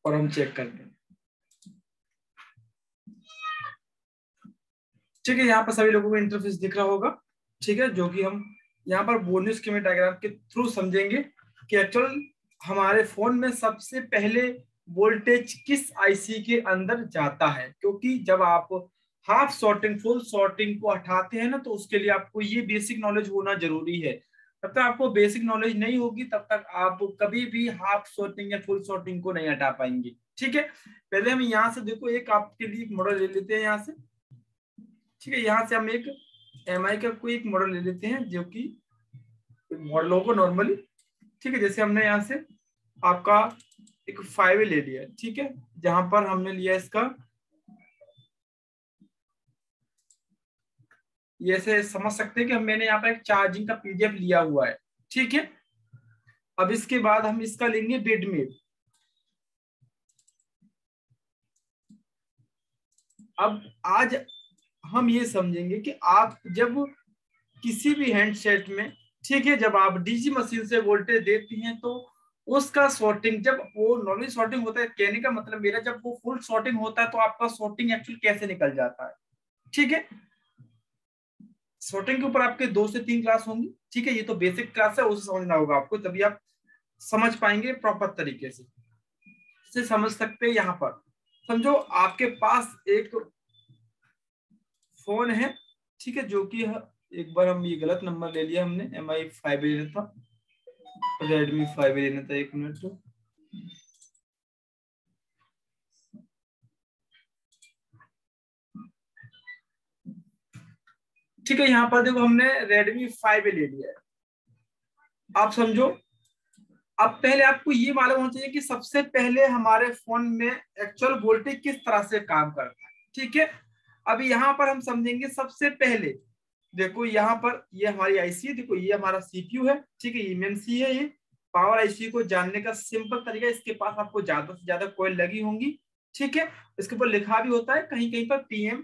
और हम चेक करते हैं। ठीक है, यहाँ पर सभी लोगों को इंटरफेस दिख रहा होगा। ठीक है, जो कि हम यहाँ पर बोर्नियो स्कीमेटिक डायग्राम के थ्रू समझेंगे कि एक्चुअल हमारे फोन में सबसे पहले वोल्टेज किस आईसी के अंदर जाता है, क्योंकि जब आप हाफ सॉर्टिंग फुल सॉर्टिंग को हटाते हैं ना, तो उसके लिए आपको ये बेसिक नॉलेज होना जरूरी है। तब तक आपको बेसिक नॉलेज नहीं होगी तब तक आप कभी भी हाफ सॉर्टिंग या फुल सॉर्टिंग को नहीं हटा पाएंगे। ठीक है, पहले हम यहाँ से देखो एक आपके लिए एक मॉडल ले लेते हैं यहाँ से। ठीक है, यहाँ से हम एक एमआई का कोई एक मॉडल ले लेते हैं, जो कि मॉडलों को नॉर्मली, ठीक है, जैसे हमने यहाँ से आपका एक 5 ले लिया। ठीक है, जहां पर हमने लिया इसका, ये ऐसे समझ सकते हैं कि मैंने यहाँ पर एक चार्जिंग का पीडीएफ लिया हुआ है। ठीक है, अब इसके बाद हम इसका लेंगे बेडमेड। अब आज हम ये समझेंगे कि आप जब किसी भी हैंडसेट में, ठीक है, जब आप डीसी मशीन से वोल्टेज देती हैं तो उसका सॉर्टिंग, जब वो नॉर्मली सॉर्टिंग होता है, कहने का मतलब मेरा जब वो फुल सॉर्टिंग होता है तो आपका सॉर्टिंग एक्चुअली कैसे निकल जाता है। ठीक है, सॉर्टिंग के ऊपर आपके 2 से 3 क्लास होंगी। ठीक है, ये तो बेसिक क्लास है, उसे समझना होगा आपको, तभी आप समझ पाएंगे प्रॉपर तरीके से समझ सकते हैं। यहाँ पर समझो आपके पास एक फोन है, ठीक है, जो कि एक बार हम ये गलत नंबर ले लिया हमने, MI5 लेना था, Redmi 5 लेना था। एक मिनट तो, ठीक है, यहाँ पर देखो हमने Redmi 5 ले लिया है। आप समझो, अब पहले आपको ये मालूम होना चाहिए कि सबसे पहले हमारे फोन में एक्चुअल वोल्टेज किस तरह से काम करता है। ठीक है, अभी यहाँ पर हम समझेंगे सबसे पहले। देखो यहाँ पर ये हमारी आईसी है, देखो ये हमारा सीपीयू है। ठीक है, एमएमसी है ये। पावर आईसी को जानने का सिंपल तरीका, इसके पास आपको ज्यादा से ज्यादा कॉइल लगी होंगी। ठीक है, इसके ऊपर लिखा भी होता है कहीं कहीं पर पीएम।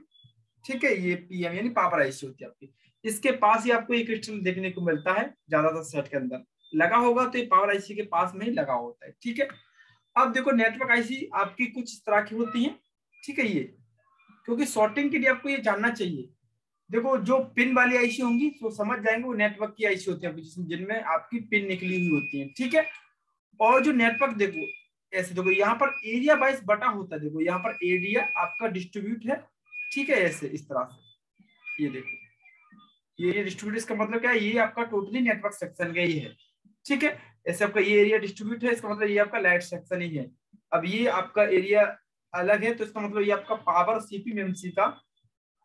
ठीक है, ये पीएम यानी पावर आईसी होती है आपकी। इसके पास ही आपको एक क्रिस्टल देखने को मिलता है, ज्यादातर सेट के अंदर लगा होगा, तो ये पावर आईसी के पास में ही लगा होता है। ठीक है, अब देखो नेटवर्क आईसी आपकी कुछ इस तरह की होती है। ठीक है, ये क्योंकि सॉर्टिंग के लिए आपको ये जानना चाहिए। देखो जो पिन वाली आईसी होंगी तो समझ जाएंगे, वो नेटवर्क की आईसी होती है जिनमें आपकी पिन निकली हुई होती है। ठीक है, और जो नेटवर्क देखो ऐसे, देखो यहाँ पर एरिया वाइज बटा होता है। देखो यहाँ पर एरिया आपका डिस्ट्रीब्यूट है। ठीक है, ऐसे इस तरह से ये देखो, ये डिस्ट्रीब्यूट, इसका मतलब क्या है, ये आपका टोटली नेटवर्क सेक्शन का ही है। ठीक है, ऐसे आपका ये एरिया डिस्ट्रीब्यूट है, इसका मतलब ये आपका लाइट सेक्शन ही है। अब ये आपका एरिया अलग है, तो इसका मतलब ये आपका पावर सीपीएमसी का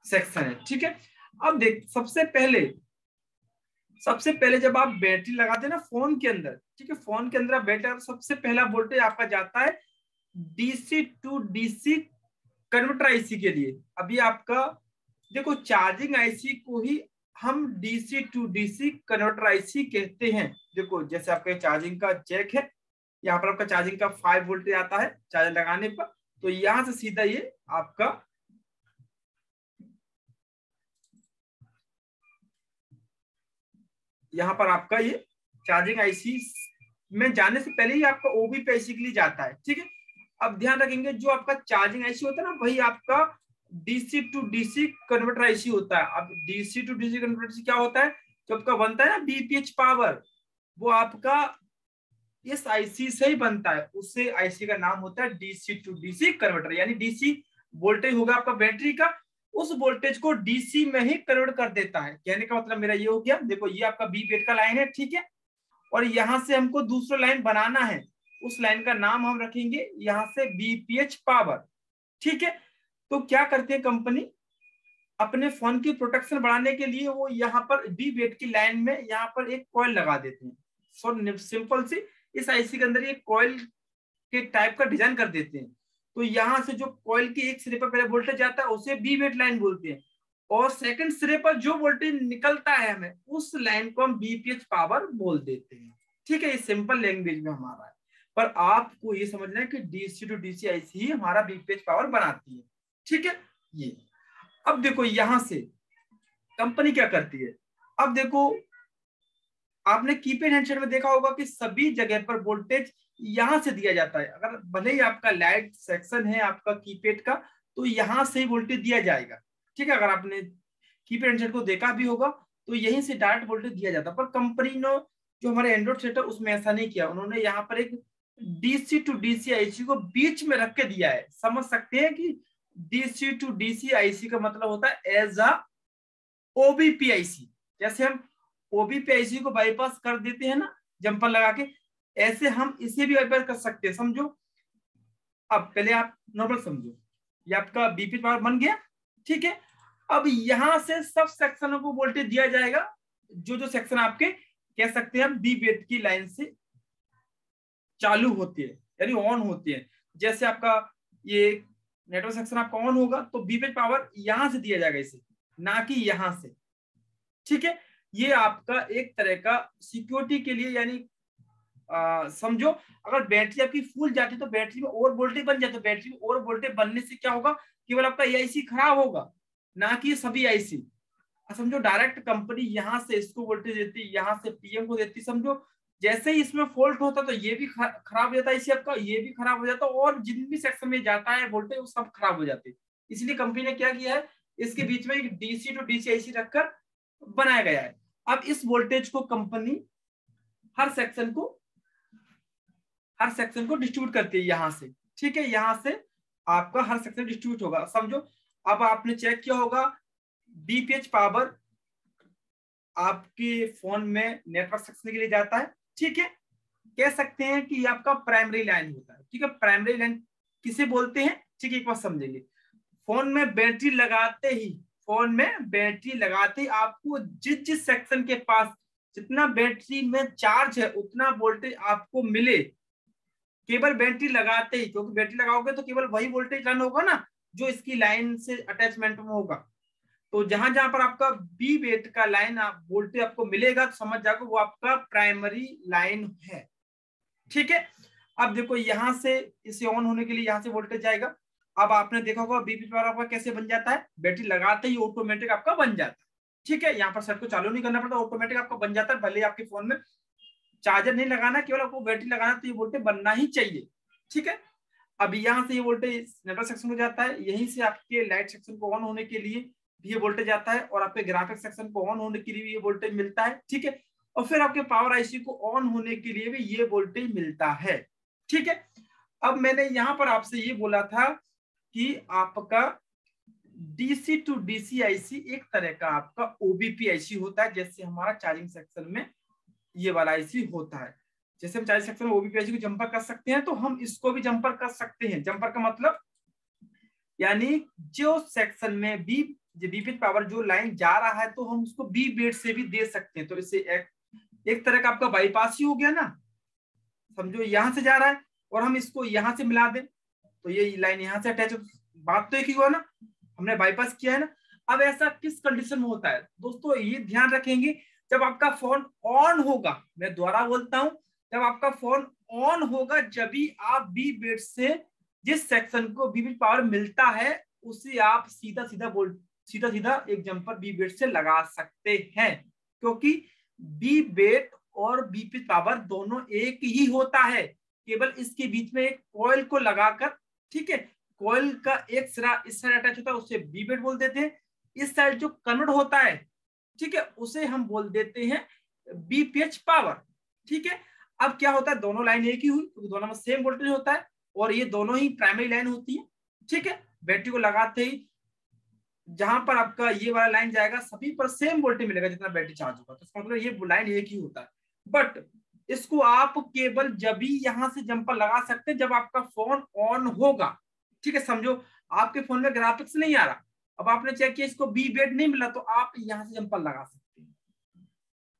सेक्शन है। ठीक है, अब देख सबसे पहले जब आप बैटरी लगाते हैं ना फोन के अंदर, ठीक है, फोन के अंदर आप बैटरी, सबसे पहला वोल्टेज आपका जाता है DC to DC converter IC के लिए। अभी आपका देखो चार्जिंग आईसी को ही हम DC to DC converter IC कहते हैं। देखो जैसे आपका चार्जिंग का जैक है, यहाँ पर आपका चार्जिंग का 5 वोल्टेज आता है चार्जर लगाने पर, तो यहां से सीधा ये आपका यहाँ पर आपका ये चार्जिंग आईसी में जाने से पहले ही आपका ओबीपी आईसी के लिए जाता है। ठीक है, अब ध्यान रखेंगे जो आपका चार्जिंग आईसी होता है ना, वही आपका DC to DC converter IC होता है। अब DC to DC converter IC क्या होता है, जो आपका बनता है ना बीपीएच पावर, वो आपका इस आईसी से ही बनता है। उससे आईसी का नाम होता है डीसी टू डीसी कन्वर्टर, यानी डीसी वोल्टेज होगा आपका बैटरी का, उस वोल्टेज को डीसी में ही कन्वर्ट कर देता है। कहने का मतलब मेरा ये हो गया, देखो ये आपका बी बेट का लाइन है। ठीक है, और यहां से हमको दूसरा लाइन बनाना है, उस लाइन का नाम हम रखेंगे यहां से बीपीएच पावर। ठीक है, तो क्या करते हैं कंपनी, अपने फोन की प्रोटेक्शन बढ़ाने के लिए वो यहाँ पर बी बेट की लाइन में यहाँ पर एक कॉइल लगा देते हैं। सो सिंपल सी इस आईसी के अंदर ये कॉइल के टाइप का डिजाइन कर देते हैं। तो यहाँ से जो कॉइल के एक सिरे पर पहले वोल्टेज आता है उसे बी बेट लाइन बोलते हैं, और सेकंड सिरे पर जो वोल्टेज निकलता है हमें उस लाइन को हम बीपीएच पावर बोल देते हैं। ठीक है, ये सिंपल लैंग्वेज में हमारा है, पर आपको ये समझना है कि डीसी टू डीसी आईसी ही हमारा बीपीएच पावर बनाती है। ठीक है, ये अब देखो यहां से कंपनी क्या करती है। अब देखो आपने कीपैड हैंडसेट में देखा होगा कि सभी जगह पर वोल्टेज यहां से दिया जाता है। अगर भले ही आपका लाइट सेक्शन है आपका कीपैड का, तो यहां से वोल्टेज दिया जाएगा। ठीक है, अगर आपने कीपैड हैंडसेट को देखा भी होगा तो यहीं से डायरेक्ट वोल्टेज दिया जाता है। पर कंपनी ने जो हमारे एंड्रॉइड सेट है उसमें ऐसा नहीं किया, उन्होंने यहाँ पर एक डीसी टू डीसी आईसी को बीच में रख के दिया है। समझ सकते हैं कि डीसी टू डीसी आईसी का मतलब होता है एज अ ओबीपीआईसी। जैसे हम ओबीपीआईसी को बाईपास कर देते हैं ना जंपर लगा के, ऐसे हम इसे भी बाईपास कर सकते हैं। समझो, अब पहले आप नॉर्मल समझो, ये आपका बीपी पावर बन गया। ठीक है, अब यहां से सब सेक्शनों को वोल्टेज दिया जाएगा, जो जो सेक्शन आपके कह सकते हैं हम बी बेट की लाइन से चालू होती है, यानी ऑन होती है। जैसे आपका ये नेटवर्क सेक्शन आपका ऑन होगा तो बी बेट पावर यहां से दिया जाएगा इसे, ना कि यहां से। ठीक है, ये आपका एक तरह का सिक्योरिटी के लिए, यानी समझो अगर बैटरी आपकी फुल जाती है तो बैटरी में और वोल्टेज बन जाए, तो बैटरी में और वोल्टेज बनने से क्या होगा, केवल आपका एआईसी खराब होगा, ना कि सभी आईसी। समझो डायरेक्ट कंपनी यहां से इसको वोल्टेज देती, यहां से पीएम को देती। समझो जैसे ही इसमें फॉल्ट होता तो ये भी खराब हो जाता है, इसी आपका ये भी खराब हो जाता, और जिन भी सेक्शन में जाता है वोल्टेज वो सब खराब हो जाते। इसलिए कंपनी ने क्या किया है, इसके बीच में एक डीसी टू डीसी आईसी रखकर बनाया गया है। अब इस वोल्टेज को कंपनी हर सेक्शन को डिस्ट्रीब्यूट करती है यहां से। ठीक है, यहां से आपका हर सेक्शन डिस्ट्रीब्यूट होगा। समझो अब आपने चेक किया होगा बीपीएच पावर आपके फोन में नेटवर्क सेक्शन के लिए जाता है। ठीक है, कह सकते हैं कि आपका प्राइमरी लाइन होता है। ठीक है, प्राइमरी लाइन किसे बोलते हैं, ठीक है एक बार समझेंगे। फोन में बैटरी लगाते ही आपको जिस जिस सेक्शन के पास जितना बैटरी में चार्ज है उतना वोल्टेज आपको मिले, केवल बैटरी लगाते ही, क्योंकि बैटरी लगाओगे तो केवल वही वोल्टेज रन होगा ना जो इसकी लाइन से अटैचमेंट में होगा। तो जहां जहां पर आपका बी बेट का लाइन वोल्टेज आपको मिलेगा तो समझ जाओगे वो आपका प्राइमरी लाइन है। ठीक है, अब देखो यहां से इसे ऑन होने के लिए यहां से वोल्टेज जाएगा। अब आपने देखा होगा बीपी पावर आपका कैसे बन जाता है, बैटरी लगाते ही ऑटोमेटिक आपका बन जाता है। ठीक है, यहाँ पर सेट को चालू नहीं करना पड़ता, ऑटोमेटिक आपका बन जाता है। भले आपके फोन में चार्जर नहीं लगाना, केवल आपको बैटरी लगाना, तो ये वोल्टेज बनना ही चाहिए। ठीक है, अब यहाँ से ये वोल्टेज नेटवर्क सेक्शन को जाता है, यहीं से आपके लाइट सेक्शन को ऑन होने के लिए भी ये वोल्टेज आता है, और आपके ग्राफिक सेक्शन को ऑन होने के लिए भी ये वोल्टेज मिलता है। ठीक है, और फिर आपके पावर आईसी को ऑन होने के लिए भी ये वोल्टेज मिलता है। ठीक है, अब मैंने यहां पर आपसे ये बोला था कि आपका डीसी टू डीसी आईसी एक तरह का आपका ओबीपी आईसी होता है, जैसे हमारा चार्जिंग सेक्शन में ये वाला आईसी होता है। जैसे हम चार्जिंग सेक्शन में ओबीपी आईसी को जंपर कर सकते हैं, तो हम इसको भी जंपर कर सकते हैं। जंपर का मतलब यानी जो सेक्शन में बीपी पावर जो लाइन जा रहा है तो हम उसको बी बेट से भी दे सकते हैं। तो इससे एक तरह का आपका बाईपास ही हो गया ना। समझो यहां से जा रहा है और हम इसको यहां से मिला दें तो ये लाइन यहां से अटैच हो, बात तो एक ही हुआ ना, हमने बाईपास किया है ना। अब ऐसा किस कंडीशन में होता है दोस्तों, ये ध्यान रखेंगे जब आपका फोन ऑन होगा। मैं दोबारा बोलता हूं, जब आपका फोन ऑन होगा जब भी आप बी बेट से जिस सेक्शन को बी बेट पावर मिलता है उसे आप सीधा सीधा एक जंपर बी बेट से लगा सकते हैं, क्योंकि बी बेट और बी बेट पावर दोनों एक ही होता है। केवल इसके बीच में एक कॉइल को लगाकर, ठीक है, कॉइल का एक सिरा इस साइड अटैच होता है उसे बी बेट बोल देते हैं, इस साइड जो कन्वर्ट होता है, ठीक है, उसे हम बोल देते हैं बीपीएच पावर। ठीक है, अब क्या होता है, दोनों लाइन एक ही हुई क्योंकि दोनों में सेम वोल्टेज होता है और ये दोनों ही प्राइमरी लाइन होती है। ठीक है, बैटरी को लगाते ही जहां पर आपका ये वाला लाइन जाएगा सभी पर सेम वोल्टेज मिलेगा जितना बैटरी चार्ज होगा, तो इसका मतलब ये लाइन एक ही होता है। बट इसको आप केवल जब भी यहां से जंपर लगा सकते हैं जब आपका फोन ऑन होगा। ठीक है, समझो आपके फोन में ग्राफिक्स नहीं आ रहा, अब आपने चेक किया इसको बी बेट नहीं मिला तो आप यहां से जंपर लगा सकते हैं।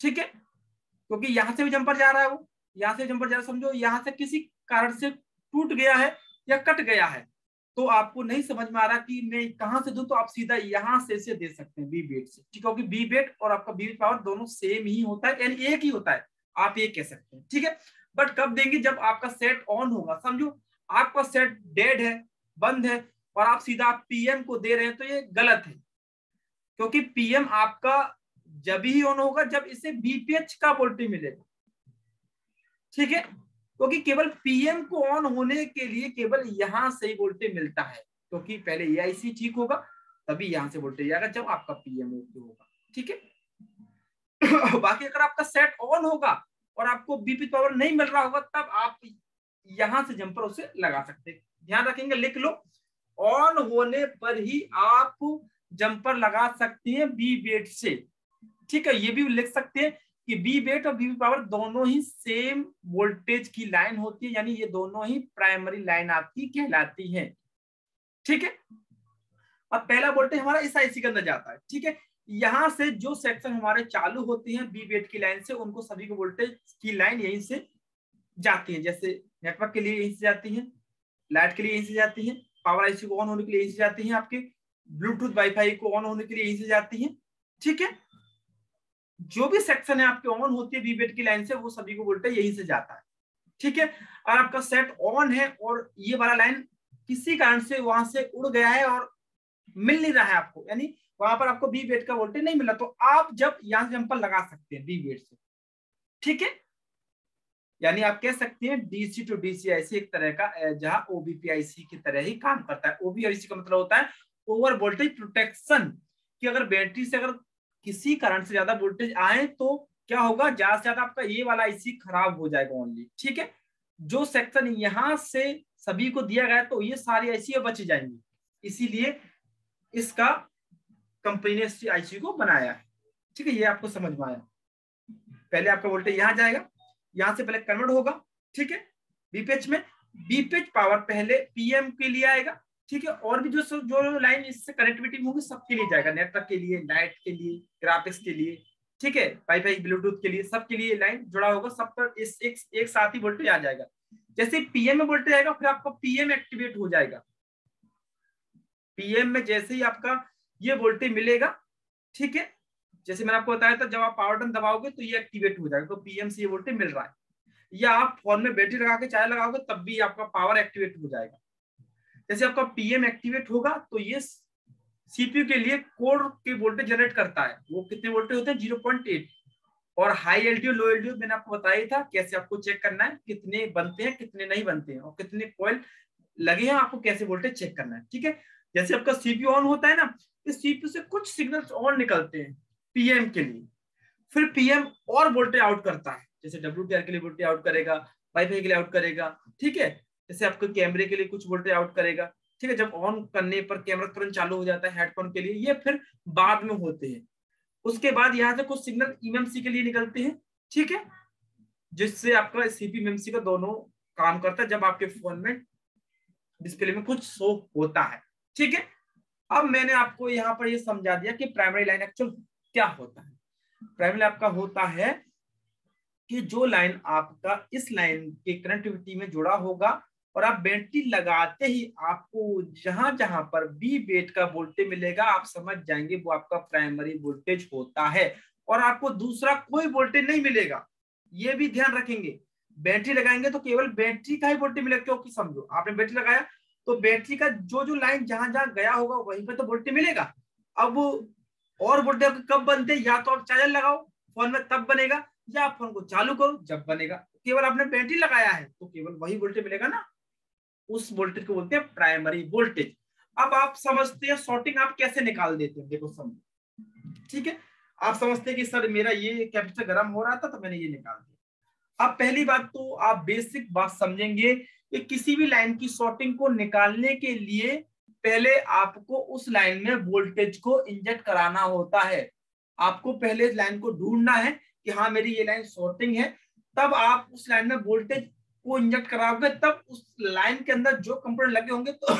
ठीक है, क्योंकि यहां से भी जंपर जा रहा है, वो यहां से जंपर जा रहा है, समझो यहां से किसी कारण से टूट गया है या कट गया है तो आपको नहीं समझ में आ रहा कि मैं कहां से दूं, तो आप सीधा यहां से इसे दे सकते हैं बी बेट से। ठीक है, क्योंकि बी बेट और आपका बी बेट पावर दोनों सेम ही होता है, यानी एक ही होता है, आप ये कह सकते हैं। ठीक है, बट कब देंगे, जब आपका सेट ऑन होगा। समझो आपका सेट डेड है, बंद है, और आप सीधा पीएम को दे रहे हैं तो ये गलत है, क्योंकि पीएम आपका जब ही ऑन होगा जब इसे बीपीएच का वोल्टेज मिलेगा। ठीक है, क्योंकि केवल पीएम को ऑन होने के लिए केवल यहां से ही वोल्टेज मिलता है, क्योंकि पहले ये आईसी ठीक होगा तभी यहां से वोल्टेज आएगा जब आपका पीएम ओके होगा, ठीक है। बाकी अगर आपका सेट ऑन होगा और आपको बीपी पावर नहीं मिल रहा होगा तब आप यहां से जंपर उसे लगा सकते हैं। ध्यान रखेंगे, लिख लो, ऑन होने पर ही आप जंपर लगा सकते हैं बी बेट से, ठीक है। ये भी लिख सकते हैं कि बी बेट और बीपी पावर दोनों ही सेम वोल्टेज की लाइन होती है, यानी ये दोनों ही प्राइमरी लाइन आपकी कहलाती है, ठीक है। अब पहला वोल्टेज हमारा इस आईसी के अंदर जाता है, ठीक है। यहां से जो सेक्शन हमारे चालू होते हैं बी बेट की लाइन से, उनको सभी को वोल्टेज की लाइन यहीं से जाती है, जैसे नेटवर्क के लिए यहीं से जाती है, लाइट के लिए यहीं से जाती है, पावर आईसी को ऑन होने के लिए यहीं से जाती है, आपके ब्लूटूथ वाईफाई को ऑन होने के लिए यहीं से जाती है, ठीक है। जो भी सेक्शन है आपके ऑन होती है बी बेट की लाइन से, वो सभी को वोल्टेज यहीं से जाता है, ठीक है। और आपका सेट ऑन है और ये वाला लाइन किसी कारण से वहां से उड़ गया है और मिल नहीं रहा है आपको, यानी वहां पर आपको बी बेट का वोल्टेज नहीं मिला, तो आप जब यहां से जंपर लगा सकते हैं बी बेट से, ठीक है। यानी आप कह सकते हैं डीसी टू डीसी आईसी एक तरह का, जहां ओबीपीआईसी की तरह ही काम करता है। ओबीआईसी का मतलब होता है ओवर वोल्टेज प्रोटेक्शन, कि अगर बैटरी से अगर किसी कारण से ज्यादा वोल्टेज आए तो क्या होगा, ज्यादा से ज्यादा आपका ये वाला आईसी खराब हो जाएगा ओनली, ठीक है। जो सेक्शन यहां से सभी को दिया गया तो ये सारी आईसी बच जाएंगी, इसीलिए इसका कंपनी ने इस आईसी को बनाया है, ठीक है। ये आपको समझ में आया। पहले आपका वोल्टेज यहां जाएगा, यहां से पहले कन्वर्ट होगा, ठीक है, बीपीएच में। बीपीएच पावर पहले पीएम के लिए आएगा, ठीक है। और भी जो लाइन इससे कनेक्टिविटी होगी सबके लिए जाएगा, नेटवर्क के लिए, लाइट के लिए, ग्राफिक्स के लिए, ठीक है, वाईफाई ब्लूटूथ के लिए, सबके लिए लाइन जुड़ा होगा, सब पर इस एक साथ ही वोल्टेज आ जाएगा। जैसे पीएम में वोल्टेज आएगा फिर आपका पीएम एक्टिवेट हो जाएगा, पीएम में जैसे ही आपका ये वोल्टेज मिलेगा, ठीक है, जैसे मैंने आपको बताया था जब आप पावर बटन दबाओगे तो ये एक्टिवेट हो जाएगा, तो पीएम से ये वोल्टेज मिल रहा है। या आप फोन में बैटरी लगा के चार्ज लगाओगे तब भी आपका पावर एक्टिवेट हो जाएगा। जैसे आपका पीएम एक्टिवेट होगा तो ये सीपीयू के लिए कोर के वोल्टेज जनरेट करता है, वो कितने वोल्टेज होते हैं 0.8, और हाई एलडीओ लो एलडीओ मैंने आपको बताया था कैसे आपको चेक करना है, कितने बनते हैं कितने नहीं बनते हैं और कितने कॉइल लगे हैं, आपको कैसे वोल्टेज चेक करना है, ठीक है। जैसे आपका सीपीयू ऑन होता है ना, इस सीपीयू से कुछ सिग्नल्स ऑन निकलते हैं पीएम के लिए, फिर पीएम और वोल्टेज आउट करता है, जैसे डब्ल्यूटीआर के लिए वोल्टेज आउट करेगा, वाईफाई के लिए आउट करेगा, ठीक है। जैसे आपके कैमरे के लिए कुछ वोल्टेज आउट करेगा, ठीक है। जब ऑन करने पर कैमरा तुरंत चालू हो जाता है हेडफोन के लिए, ये फिर बाद में होते हैं। उसके बाद यहाँ से कुछ सिग्नल ईएमसी के लिए निकलते हैं, ठीक है, जिससे आपका सीपी एमएमसी का दोनों काम करता है जब आपके फोन में डिस्प्ले में कुछ शो होता है, ठीक है। अब मैंने आपको यहाँ पर ये समझा दिया कि प्राइमरी लाइन एक्चुअल क्या होता है। प्राइमरी आपका होता है कि जो लाइन आपका इस लाइन के कनेक्टिविटी में जुड़ा होगा और आप बैटरी लगाते ही आपको जहां जहां पर बी बेट का वोल्टेज मिलेगा आप समझ जाएंगे वो आपका प्राइमरी वोल्टेज होता है, और आपको दूसरा कोई वोल्टेज नहीं मिलेगा। ये भी ध्यान रखेंगे, बैटरी लगाएंगे तो केवल बैटरी का ही वोल्टेज मिलेगा, क्योंकि समझो आपने बैटरी लगाया तो बैटरी का जो लाइन जहां जहां गया होगा वहीं पर तो वोल्टेज मिलेगा। अब और वोल्टेज कब बनते हैं, या तो आप चार्जर लगाओ फोन में तब बनेगा, या आप फोन को चालू करो जब बनेगा। केवल आपने बैटरी लगाया है तो केवल वही वोल्टेज मिलेगा ना, उस वोल्टेज को बोलते हैं प्राइमरी वोल्टेज। अब आप समझते हैं शॉर्टिंग आप कैसे निकाल देते हैं, देखो समझो, ठीक है। आप समझते हैं कि सर मेरा ये कैपेसिटर गर्म हो रहा था तो मैंने ये निकाल दिया। अब पहली बात तो आप बेसिक बात समझेंगे कि किसी भी लाइन की शॉर्टिंग को निकालने के लिए पहले आपको उस लाइन में वोल्टेज को इंजेक्ट कराना होता है। आपको पहले लाइन को ढूंढना है कि हाँ मेरी ये लाइन शॉर्टिंग है, तब आप उस लाइन में वोल्टेज को इंजेक्ट कराओगे, तब उस लाइन के अंदर जो कंपोनेंट लगे होंगे तो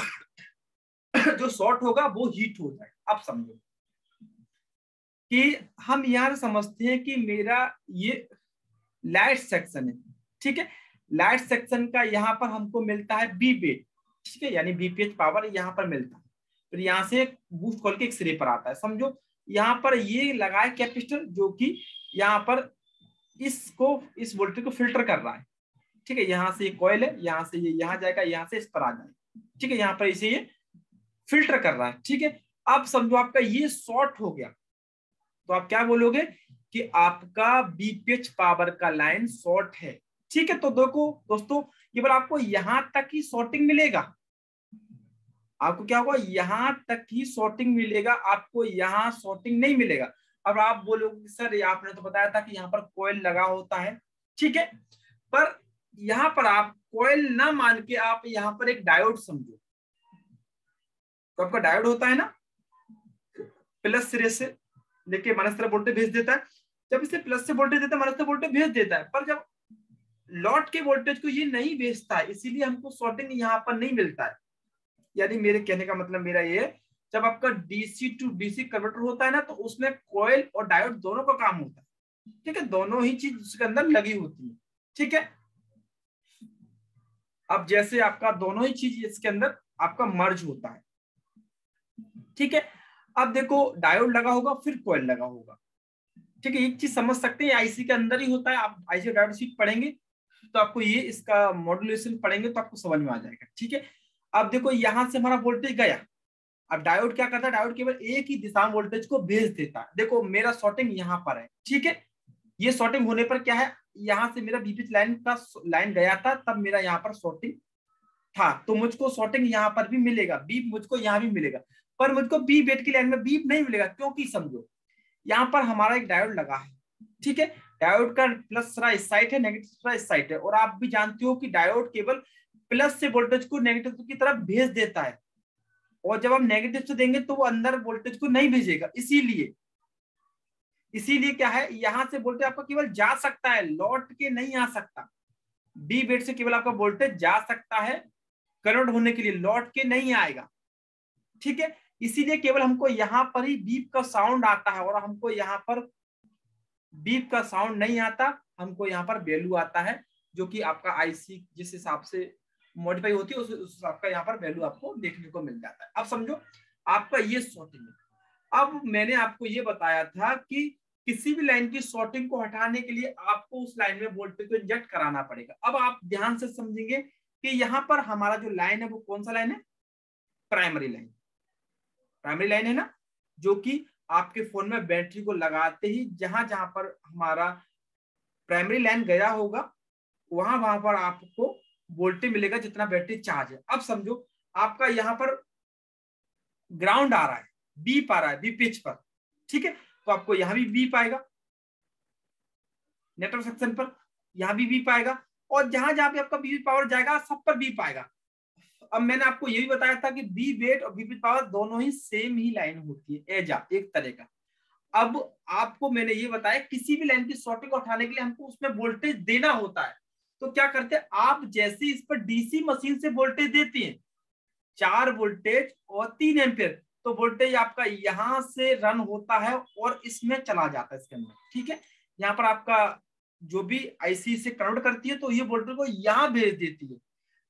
जो शॉर्ट होगा वो हीट हो जाएगा। आप समझो कि हम यहां समझते हैं कि मेरा ये लाइट सेक्शन है, ठीक है। लाइट सेक्शन का यहाँ पर हमको मिलता है बी बेट, ठीक है, यानी बीपीएच पावर यहाँ पर मिलता है। फिर यहाँ से बूस्ट खोल के एक सिरे पर आता है। समझो यहाँ पर ये लगा है कैपेसिटर जो कि यहाँ पर इस वोल्टेज को फिल्टर कर रहा है, ठीक है। यहाँ से ये कॉइल है, यहाँ से ये यहाँ जाएगा, यहाँ से इस पर आ जाएगा, ठीक है। यहाँ पर इसे ये फिल्टर कर रहा है, ठीक है। अब समझो आपका ये शॉर्ट हो गया तो आप क्या बोलोगे कि आपका बीपीएच पावर का लाइन शॉर्ट है, ठीक है, तो देखो दोस्तों केवल आपको यहां तक ही सॉर्टिंग मिलेगा, आपको क्या होगा, यहां तक ही सॉर्टिंग मिलेगा, आपको यहां सॉर्टिंग नहीं मिलेगा। अब आप बोलोगे सर ये आपने तो बताया था कि यहाँ पर कॉइल लगा होता है, ठीक है, पर यहाँ पर आप कॉइल ना मान के आप यहाँ पर एक डायोड समझो। तो आपका डायोड होता है ना, प्लस सिरे से लेके माइनस तरफ वोल्टेज भेज देता है, जब इसे प्लस से वोल्टेज देता है माइनस तरफ वोल्टेज भेज देता है, पर जब लॉट के वोल्टेज को ये नहीं भेजता है, इसीलिए हमको सॉर्टिंग यहाँ पर नहीं मिलता है। यानी मेरे कहने का मतलब मेरा ये, जब आपका डीसी टू डीसी कन्वर्टर होता है ना, तो उसमें कॉइल और डायोड दोनों का काम होता है, ठीक है, दोनों ही चीज उसके अंदर लगी होती है, ठीक है। अब जैसे आपका दोनों ही चीज इसके अंदर आपका मर्ज होता है, ठीक है। अब देखो डायोड लगा होगा फिर कॉइल लगा होगा, ठीक है, एक चीज समझ सकते हैं आईसी के अंदर ही होता है। आप आईसी डायोड सीट पढ़ेंगे तो आपको ये इसका मॉड्यूलेशन पढ़ेंगे तो आपको समझ में आ जाएगा, ठीक है। अब देखो यहां से हमारा वोल्टेज गया, अब डायोड क्या करता है, डायोड केवल एक ही दिशा में वोल्टेज को भेज देता है। देखो मेरा सॉर्टिंग यहाँ पर है, ठीक है, ये सॉर्टिंग होने पर क्या है, यहां से मेरा बीपी लाइन गया था, तब मेरा यहाँ पर सॉर्टिंग था, तो मुझको सॉर्टिंग यहाँ पर भी मिलेगा, बीप मुझको यहाँ भी मिलेगा, पर मुझको बी बेट की लाइन में बीप नहीं मिलेगा, क्योंकि समझो यहाँ पर हमारा एक डायोड लगा है, ठीक है, डायोड का प्लस इस साइड है, नेगेटिव इस साइड है, और आप भी जानते हो कि डायोड केवल प्लस से वोल्टेज को नेगेटिव की तरफ भेज देता है, और जब आप नेगेटिव से देंगे तो वो अंदर वोल्टेज को नहीं भेजेगा, इसीलिए क्या है, यहां से वोल्टेज आपका केवल जा सकता है, लौट के नहीं आ सकता। बी बेट से केवल आपका वोल्टेज जा सकता है कन्वर्ट होने के लिए, लौट के नहीं आएगा, ठीक है। इसीलिए केवल हमको यहाँ पर ही बीप का साउंड आता है, और हमको यहाँ पर बीप का साउंड नहीं आता, हमको यहाँ पर वैल्यू आता है, जो कि आपका आईसी जिस हिसाब से मॉडिफाई होती है उस हिसाब का यहाँ पर वैल्यू आपको देखने को मिल जाता है। अब समझो आपका ये सॉर्टिंग है। अब मैंने आपको ये बताया था कि किसी भी लाइन की सॉर्टिंग को हटाने के लिए आपको उस लाइन में वोल्टेज को इंजेक्ट कराना पड़ेगा। अब आप ध्यान से समझेंगे कि यहाँ पर हमारा जो लाइन है वो कौन सा लाइन है, प्राइमरी लाइन, प्राइमरी लाइन है ना, जो कि आपके फोन में बैटरी को लगाते ही जहां जहां पर हमारा प्राइमरी लाइन गया होगा वहां पर आपको वोल्टेज मिलेगा जितना बैटरी चार्ज है। अब समझो आपका यहाँ पर ग्राउंड आ रहा है, बीप आ रहा है बी पिच पर, ठीक है, तो आपको यहां भी बीप आएगा, नेटवर्क सेक्शन पर यहां भी बीप आएगा, और जहां जहां पे आपका बीप पावर जाएगा सब पर बीप आएगा। अब मैंने आपको ये भी बताया था कि बी वेट और बीपी पावर दोनों ही सेम ही लाइन होती है, एजा एक तरह का। अब आपको मैंने ये बताया किसी भी लाइन की सॉर्टिंग उठाने के लिए हमको उसमें वोल्टेज देना होता है, तो क्या करते हैं आप, जैसे इस पर डीसी मशीन से वोल्टेज देती हैं 4 वोल्टेज और 3 एम्पियर, तो वोल्टेज आपका यहां से रन होता है और इसमें चला जाता है इसके अंदर, ठीक है। यहाँ पर आपका जो भी आईसी से कन्वर्ट करती है तो ये वोल्टेज को यहाँ भेज देती है,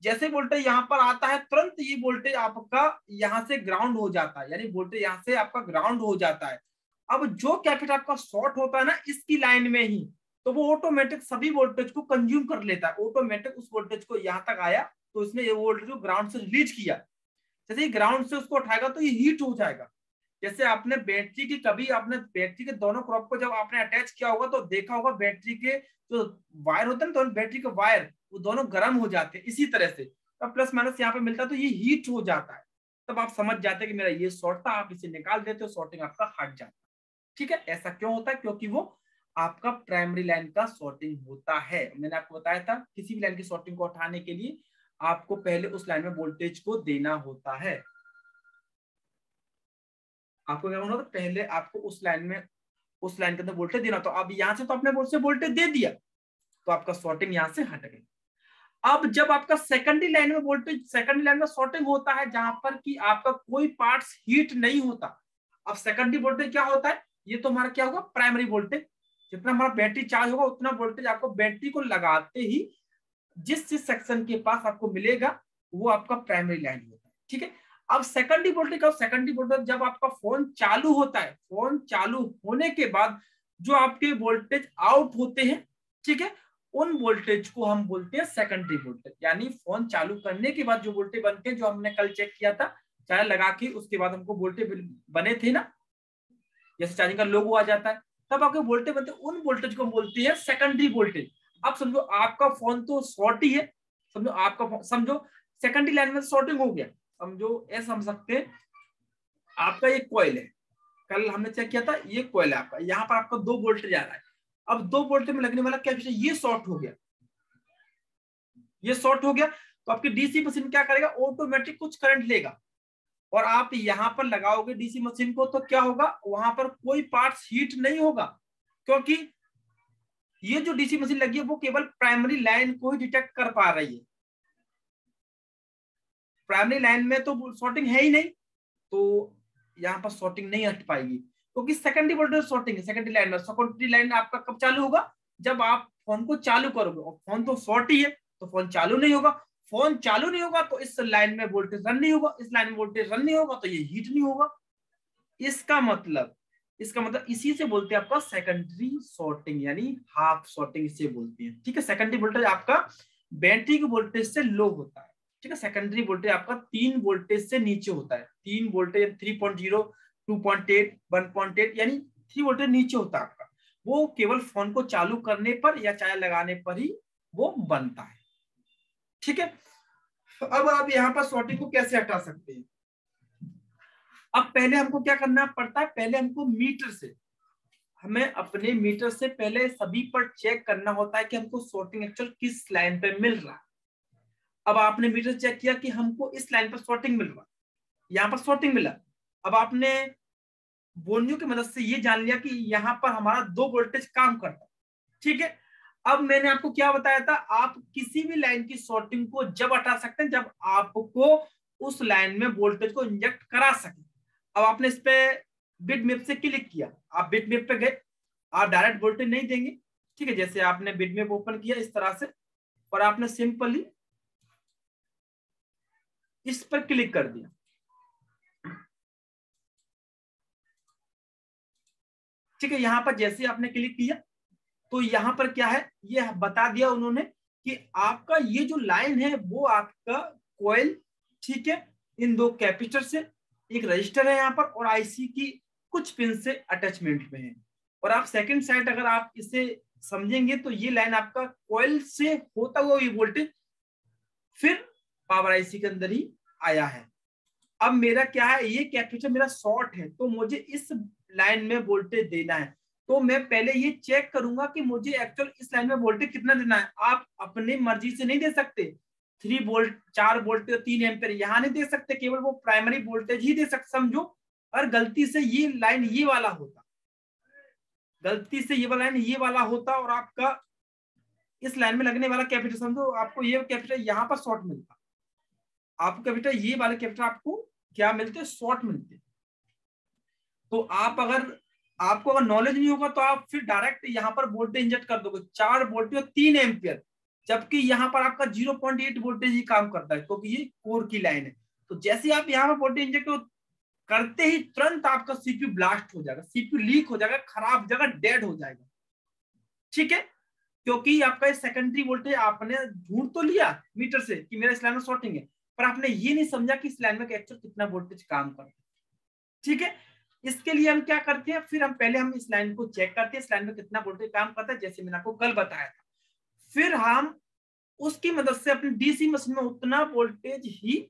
जैसे वोल्टेज यहाँ पर आता है तुरंत ये वोल्टेज आपका यहाँ से ग्राउंड हो जाता है, यानी वोल्टेज यहाँ से आपका ग्राउंड हो जाता है। अब जो कैपेसिटर आपका शॉर्ट होता है ना इसकी लाइन में ही, तो वो ऑटोमेटिक सभी वोल्टेज को कंज्यूम कर लेता है, ऑटोमेटिक उस वोल्टेज को यहाँ तक आया तो इसने ये वोल्टेज को ग्राउंड से रिलीज किया, जैसे ग्राउंड से उसको उठाएगा तो ये हीट हो जाएगा। जैसे आपने बैटरी की, कभी आपने बैटरी के दोनों क्रॉप को जब आपने अटैच किया होगा तो देखा होगा बैटरी के जो वायर होते हैं ना, तो बैटरी के वायर वो दोनों गर्म हो जाते हैं, इसी तरह से तब प्लस माइनस यहाँ पे मिलता है तो ये हीट हो जाता है, तब आप समझ जाते हैं कि मेरा ये शॉर्ट था, आप इसे निकाल देते हो, शॉर्टिंग आपका हट जाता है, ठीक है। ऐसा क्यों होता है, क्योंकि वो आपका प्राइमरी लाइन का शॉर्टिंग होता है। मैंने आपको बताया था किसी भी लाइन की शॉर्टिंग को उठाने के लिए आपको पहले उस लाइन में वोल्टेज को देना होता है, आपको क्या होना होता है, पहले आपको उस लाइन के अंदर वोल्टेज देना। तो अब यहाँ से तो आपने वोल्टेज दे दिया तो आपका शॉर्टिंग यहाँ से हट गई। अब जब आपका सेकेंडरी लाइन में वोल्टेज, सेकेंडरी लाइन में शॉर्टिंग होता है जहां पर कि आपका कोई पार्ट्स हीट नहीं होता, अब सेकेंडरी वोल्टेज क्या होता है, ये तो हमारा क्या होगा प्राइमरी वोल्टेज, जितना हमारा बैटरी चार्ज होगा उतना वोल्टेज आपको बैटरी को लगाते ही जिस सेक्शन के पास आपको मिलेगा वो आपका प्राइमरी लाइन होता है, ठीक है। अब सेकेंडरी वोल्टेज का, सेकेंडरी वोल्टेज जब आपका फोन चालू होता है, फोन चालू होने के बाद जो आपके वोल्टेज आउट होते हैं, ठीक है, उन वोल्टेज को हम बोलते हैं सेकेंडरी वोल्टेज। यानी फोन चालू करने के बाद जो वोल्टेज बनते हैं, जो हमने कल चेक किया था चार्ज लगा के, उसके बाद हमको वोल्टेज बने थे ना, जैसे चार्जिंग का लोगो आ जाता है तब आपके वोल्टेज बनते हैं, उन वोल्टेज को बोलते हैं सेकेंडरी वोल्टेज। अब समझो आपका फोन तो शॉर्ट ही है, समझो आपका समझो सेकेंडरी लाइन में शॉर्टिंग हो गया, समझो ऐसा समझ सकते हैं आपका ये कॉइल है, कल हमने चेक किया था, ये कॉइल है आपका, यहाँ पर आपका 2 वोल्टेज आ रहा है। अब 2 वोल्टेज में लगने वाला कैपेसिटर ये शॉर्ट हो गया, ये शॉर्ट हो गया, तो आपकी डीसी मशीन क्या करेगा, ऑटोमेटिक कुछ करंट लेगा और आप यहाँ पर लगाओगे डीसी मशीन को, तो क्या होगा, वहां पर कोई पार्ट्स हीट नहीं होगा, क्योंकि ये जो डीसी मशीन लगी है वो केवल प्राइमरी लाइन को ही डिटेक्ट कर पा रही है, प्राइमरी लाइन में तो शॉर्टिंग है ही नहीं, तो यहाँ पर शॉर्टिंग नहीं हट पाएगी, क्योंकि सेकेंडरी वोल्टेज शॉर्टिंग है सेकेंडरी लाइन में। सेकेंडरी लाइन आपका कब चालू होगा, जब आप फोन को चालू करोगे, और फोन तो शॉर्ट ही है तो फोन चालू नहीं होगा, फोन चालू नहीं होगा तो इस लाइन में वोल्टेज रन नहीं होगा, इस लाइन में वोल्टेज रन नहीं होगा तो ये हीट नहीं होगा। इसका मतलब इसी से बोलते हैं आपका सेकेंडरी शॉर्टिंग, यानी हाफ शॉर्टिंग इसे बोलते हैं, ठीक है। सेकेंडरी वोल्टेज आपका बैटरी के वोल्टेज से लो होता है, ठीक है। सेकेंडरी वोल्टेज आपका 3 वोल्टेज से नीचे होता है, 3 वोल्टेज 3.0 2.8 1.8 यानी 3 वोल्टेज नीचे होता है आपका, वो केवल फोन को चालू करने पर या चार्ज लगाने पर ही वो बनता है, ठीक है। अब आप यहाँ पर शॉर्टिंग को कैसे हटा सकते हैं, अब पहले हमको क्या करना पड़ता है, पहले हमको मीटर से, हमें अपने मीटर से पहले सभी पर चेक करना होता है कि हमको शॉर्टिंग एक्चुअल किस लाइन पे मिल रहा है। अब आपने मीटर चेक किया कि हमको इस लाइन पर शॉर्टिंग मिल रहा है, यहाँ पर शॉर्टिंग मिला, अब आपने बोनियो की मदद से ये जान लिया कि यहाँ पर हमारा 2 वोल्टेज काम करता है, ठीक है। अब मैंने आपको क्या बताया था, आप किसी भी लाइन की शॉर्टिंग को जब हटा सकते हैं जब आपको उस लाइन में वोल्टेज को इंजेक्ट करा सके। अब आपने इस पे बिट मैप से क्लिक किया, आप बिट मैप पे गए, आप डायरेक्ट वोल्टेज नहीं देंगे, ठीक है। जैसे आपने बिट मैप ओपन किया इस तरह से और आपने सिंपली इस पर क्लिक कर दिया, ठीक है। यहां पर जैसे आपने क्लिक किया तो यहां पर क्या है, ये बता दिया उन्होंने कि आपका ये जो लाइन है वो आपका कॉइल, ठीक है, इन 2 कैपेसिटर से, एक रजिस्टर है यहाँ पर और आईसी की कुछ पिन से अटैचमेंट में है। और आप सेकंड साइड अगर आप इसे समझेंगे तो ये लाइन आपका कॉइल से होता हुआ ये वोल्टेज फिर पावर आईसी के अंदर ही आया है। अब मेरा क्या है, ये कैपेसिटर मेरा शॉर्ट है तो मुझे इस लाइन में वोल्टेज देना है, तो मैं पहले ये चेक करूंगा कि मुझे एक्चुअल इस लाइन में वोल्टेज कितना देना है। आप अपनी मर्जी से नहीं दे सकते 3 वोल्ट 4 वोल्ट 3 एम्पीयर यहाँ नहीं दे सकते, केवल वो प्राइमरी वोल्टेज ही दे सकते। समझो और गलती से ये लाइन ये वाला होता, गलती से ये वाला लाइन ये वाला होता और आपका इस लाइन में लगने वाला कैपेसिटर, समझो आपको ये कैपेसिटर यहाँ पर शॉर्ट मिलता, आपको कैपेसिटर ये वाले कैपेसिटर आपको क्या मिलते, शॉर्ट मिलते। तो आप अगर आपको अगर नॉलेज नहीं होगा तो आप फिर डायरेक्ट यहाँ पर वोल्टेज इंजेक्ट कर दोगे 4 वोल्ट और 3 एम्पियर, जबकि यहाँ पर आपका 0.8 वोल्टेज ही काम करता है क्योंकि ये कोर की लाइन है। तो जैसे आप यहाँ पर वोल्टेज इंजेक्ट करते ही तुरंत आपका सीपीयू ब्लास्ट हो जाएगा, सीपीयू लीक हो जाएगा, खराब जगह डेड हो जाएगा, ठीक है। क्योंकि आपका सेकेंडरी वोल्टेज आपने ढूंढ तो लिया मीटर से कि मेरा इस लाइन में शॉर्टिंग है, पर आपने ये नहीं समझा कि इस लाइन में एक्चुअल कितना वोल्टेज काम करता है, ठीक है। इसके लिए हम क्या करते हैं, फिर हम पहले हम इस लाइन को चेक करते हैं इस लाइन में कितना वोल्टेज काम करता है, जैसे मैंने आपको कल बताया था। फिर हम उसकी मदद से अपनी डीसी मशीन में उतना वोल्टेज ही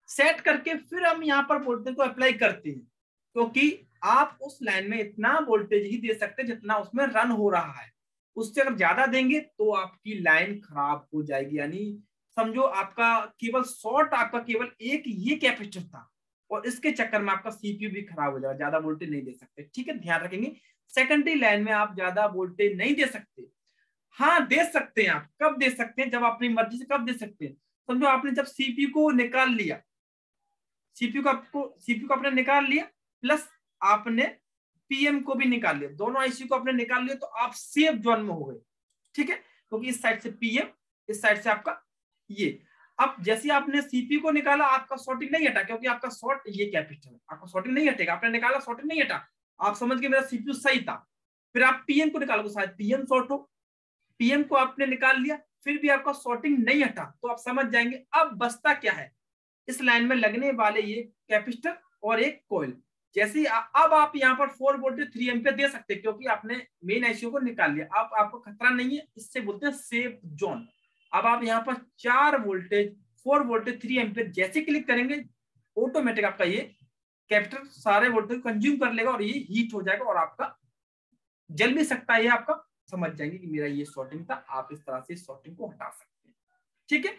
सेट करके फिर हम यहाँ पर वोल्टेज को अप्लाई करते हैं, क्योंकि आप उस लाइन में इतना वोल्टेज ही दे सकते हैं जितना उसमें रन हो रहा है, उससे अगर ज्यादा देंगे तो आपकी लाइन खराब हो जाएगी। यानी समझो आपका केवल शॉर्ट, आपका केवल एक ये कैपेसिटर था और इसके चक्कर में आपका सीपीयू भी खराब हो जाएगा, ज्यादा वोल्टेज नहीं दे सकते, ठीक है। ध्यान रखेंगे सेकेंडरी लाइन में आप ज्यादा वोल्टेज नहीं दे सकते। हाँ दे सकते हैं, आप कब दे सकते हैं, जब अपनी मर्जी से कब दे सकते हैं, समझो आपने जब सीपीयू को निकाल लिया, सीपीयू को आपने निकाल लिया प्लस आपने पीएम को भी निकाल लिया, दोनों आईसी को आपने निकाल लिया, तो आप सेफ जोन में हो गए, ठीक है। क्योंकि इस साइड से पीएम, इस साइड से आपका ये। अब जैसे आपने सीपीयू को निकाला आपका शॉर्टिंग नहीं हटा, क्योंकि आपका शॉर्ट ये कैपेसिटर है, आपका शॉर्टिंग नहीं हटेगा, आपने निकाला शॉर्टिंग नहीं हटा, आप समझ के मेरा सीपीयू सही था। फिर आप पीएम को निकालोगे, शायद पीएम शॉर्ट हो, पीएम को आपने निकाल लिया फिर भी आपका शॉर्टिंग नहीं हटा, तो आप समझ जाएंगे अब बचता क्या है, इस लाइन में लगने वाले ये कैपेसिटर और एक कॉइल, जैसे अब आप यहाँ पर 4 वोल्टेज 3 एम्पियर दे सकते हैं क्योंकि आपने मेन आईसीयू को निकाल लिया। अब आपको खतरा नहीं है, इससे बोलते हैं सेफ जोन। अब आप यहाँ पर 4 वोल्टेज 4 वोल्टेज 3 एम्पियर जैसे क्लिक करेंगे ऑटोमेटिक आपका ये कैपेसिटर सारे वोल्टेज कंज्यूम कर लेगा और ये हीट हो जाएगा और आपका जल भी सकता है। आपका समझ जाएंगे कि मेरा ये शॉर्टिंग था, आप इस तरह से शॉर्टिंग को हटा सकते हैं। ठीक है,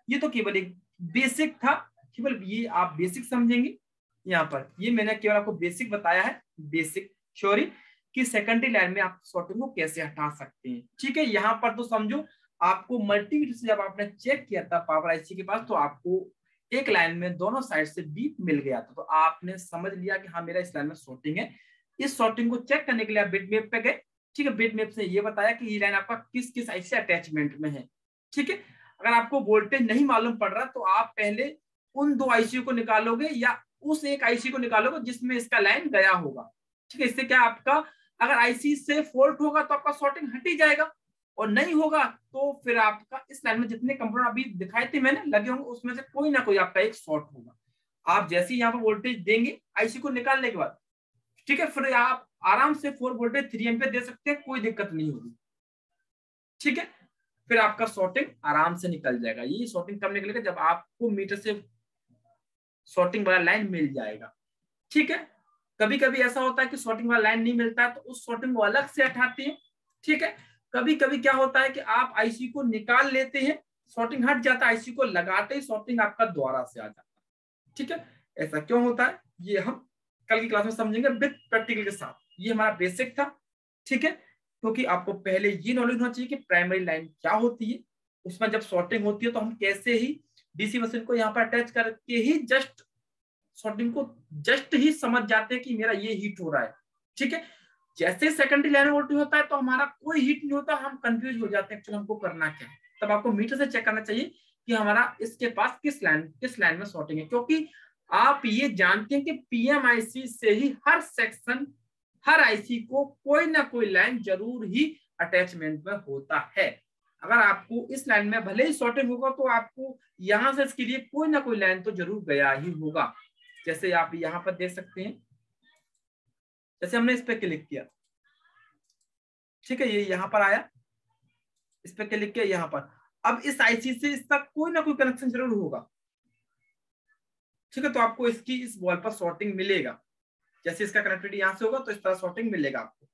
ये तो केवल एक बेसिक था, केवल ये आप बेसिक समझेंगे। यहाँ पर ये मैंने केवल आपको बेसिक बताया है, बेसिक थ्योरी कि सेकेंडरी लाइन में आप शॉर्टिंग को कैसे हटा सकते हैं। ठीक है, यहाँ पर तो समझो आपको मल्टीमीटर से जब आपने चेक किया था पावर आईसी के पास तो आपको एक लाइन में दोनों साइड से बीप मिल गया था, तो आपने समझ लिया कि हाँ मेरा इस लाइन में शॉर्टिंग है। इस शॉर्टिंग को चेक करने के लिए आप बिटमैप पे गए। ठीक है, बिटमैप से ये बताया कि ये लाइन आपका किस किस आईसी अटैचमेंट में है। ठीक है, अगर आपको वोल्टेज नहीं मालूम पड़ रहा तो आप पहले उन 2 आईसी को निकालोगे या उस एक आईसी को निकालोगे जिसमें इसका लाइन गया होगा। ठीक है, इससे क्या आपका अगर आईसी से फॉल्ट होगा तो आपका शॉर्टिंग हट ही जाएगा, और नहीं होगा तो फिर आपका इस लाइन में जितने कंपोनेंट अभी दिखाए थे मैंने लगे होंगे उसमें से कोई ना कोई आपका एक शॉर्ट होगा। आप जैसे ही यहाँ पर वोल्टेज देंगे आईसी को निकालने के बाद, ठीक है, फिर आप आराम से 4 वोल्टेज 3 एम्पियर दे सकते हैं, कोई दिक्कत नहीं होगी। ठीक है, फिर आपका शॉर्टिंग आराम से निकल जाएगा। ये शॉर्टिंग कब निकलेगा? जब आपको मीटर से शॉर्टिंग वाला लाइन मिल जाएगा। ठीक है, कभी कभी ऐसा होता है कि शॉर्टिंग वाला लाइन नहीं मिलता है तो उस शॉर्टिंग को अलग से हटाते हैं। ठीक है, कभी कभी क्या होता है कि आप आईसी को निकाल लेते हैं, शॉर्टिंग हट जाता है, आईसी को लगाते ही शॉर्टिंग आपका दोबारा से आ जाता है। ठीक है, ऐसा क्यों होता है ये हम कल की क्लास में समझेंगे विद प्रैक्टिकल के साथ। ये हमारा बेसिक था। ठीक है, क्योंकि आपको पहले ये नॉलेज होना चाहिए कि प्राइमरी लाइन क्या होती है, उसमें जब शॉर्टिंग होती है तो हम कैसे ही डीसी मशीन को यहाँ पर अटैच करके ही जस्ट शॉर्टिंग को जस्ट ही समझ जाते हैं कि मेरा ये हीट हो रहा है। ठीक है, जैसे सेकेंडरी लाइन वोल्टेज होता है तो हमारा कोई हीट नहीं होता, हम कंफ्यूज हो जाते हैं एक्चुअली हमको करना क्या है। तब आपको मीटर से चेक करना चाहिए कि हमारा इसके पास किस लाइन में शॉर्टिंग है, क्योंकि आप ये जानते हैं कि पीएमआईसी से ही हर सेक्शन हर आईसी को कोई ना कोई लाइन जरूर ही अटैचमेंट में होता है। अगर आपको इस लाइन में भले ही शॉर्टिंग होगा तो आपको यहां से इसके लिए कोई ना कोई लाइन तो जरूर गया ही होगा। जैसे आप यहाँ पर देख सकते हैं, जैसे हमने इस पे क्लिक किया, ठीक है, ये यहाँ पर आया, इस पे क्लिक किया यहाँ पर, अब इस आईसी से इसका कोई ना कोई कनेक्शन जरूर होगा। ठीक है, तो आपको इसकी इस वॉल पर शॉर्टिंग मिलेगा। जैसे इसका कनेक्टिविटी यहाँ से होगा तो इस तरह शॉर्टिंग मिलेगा आपको।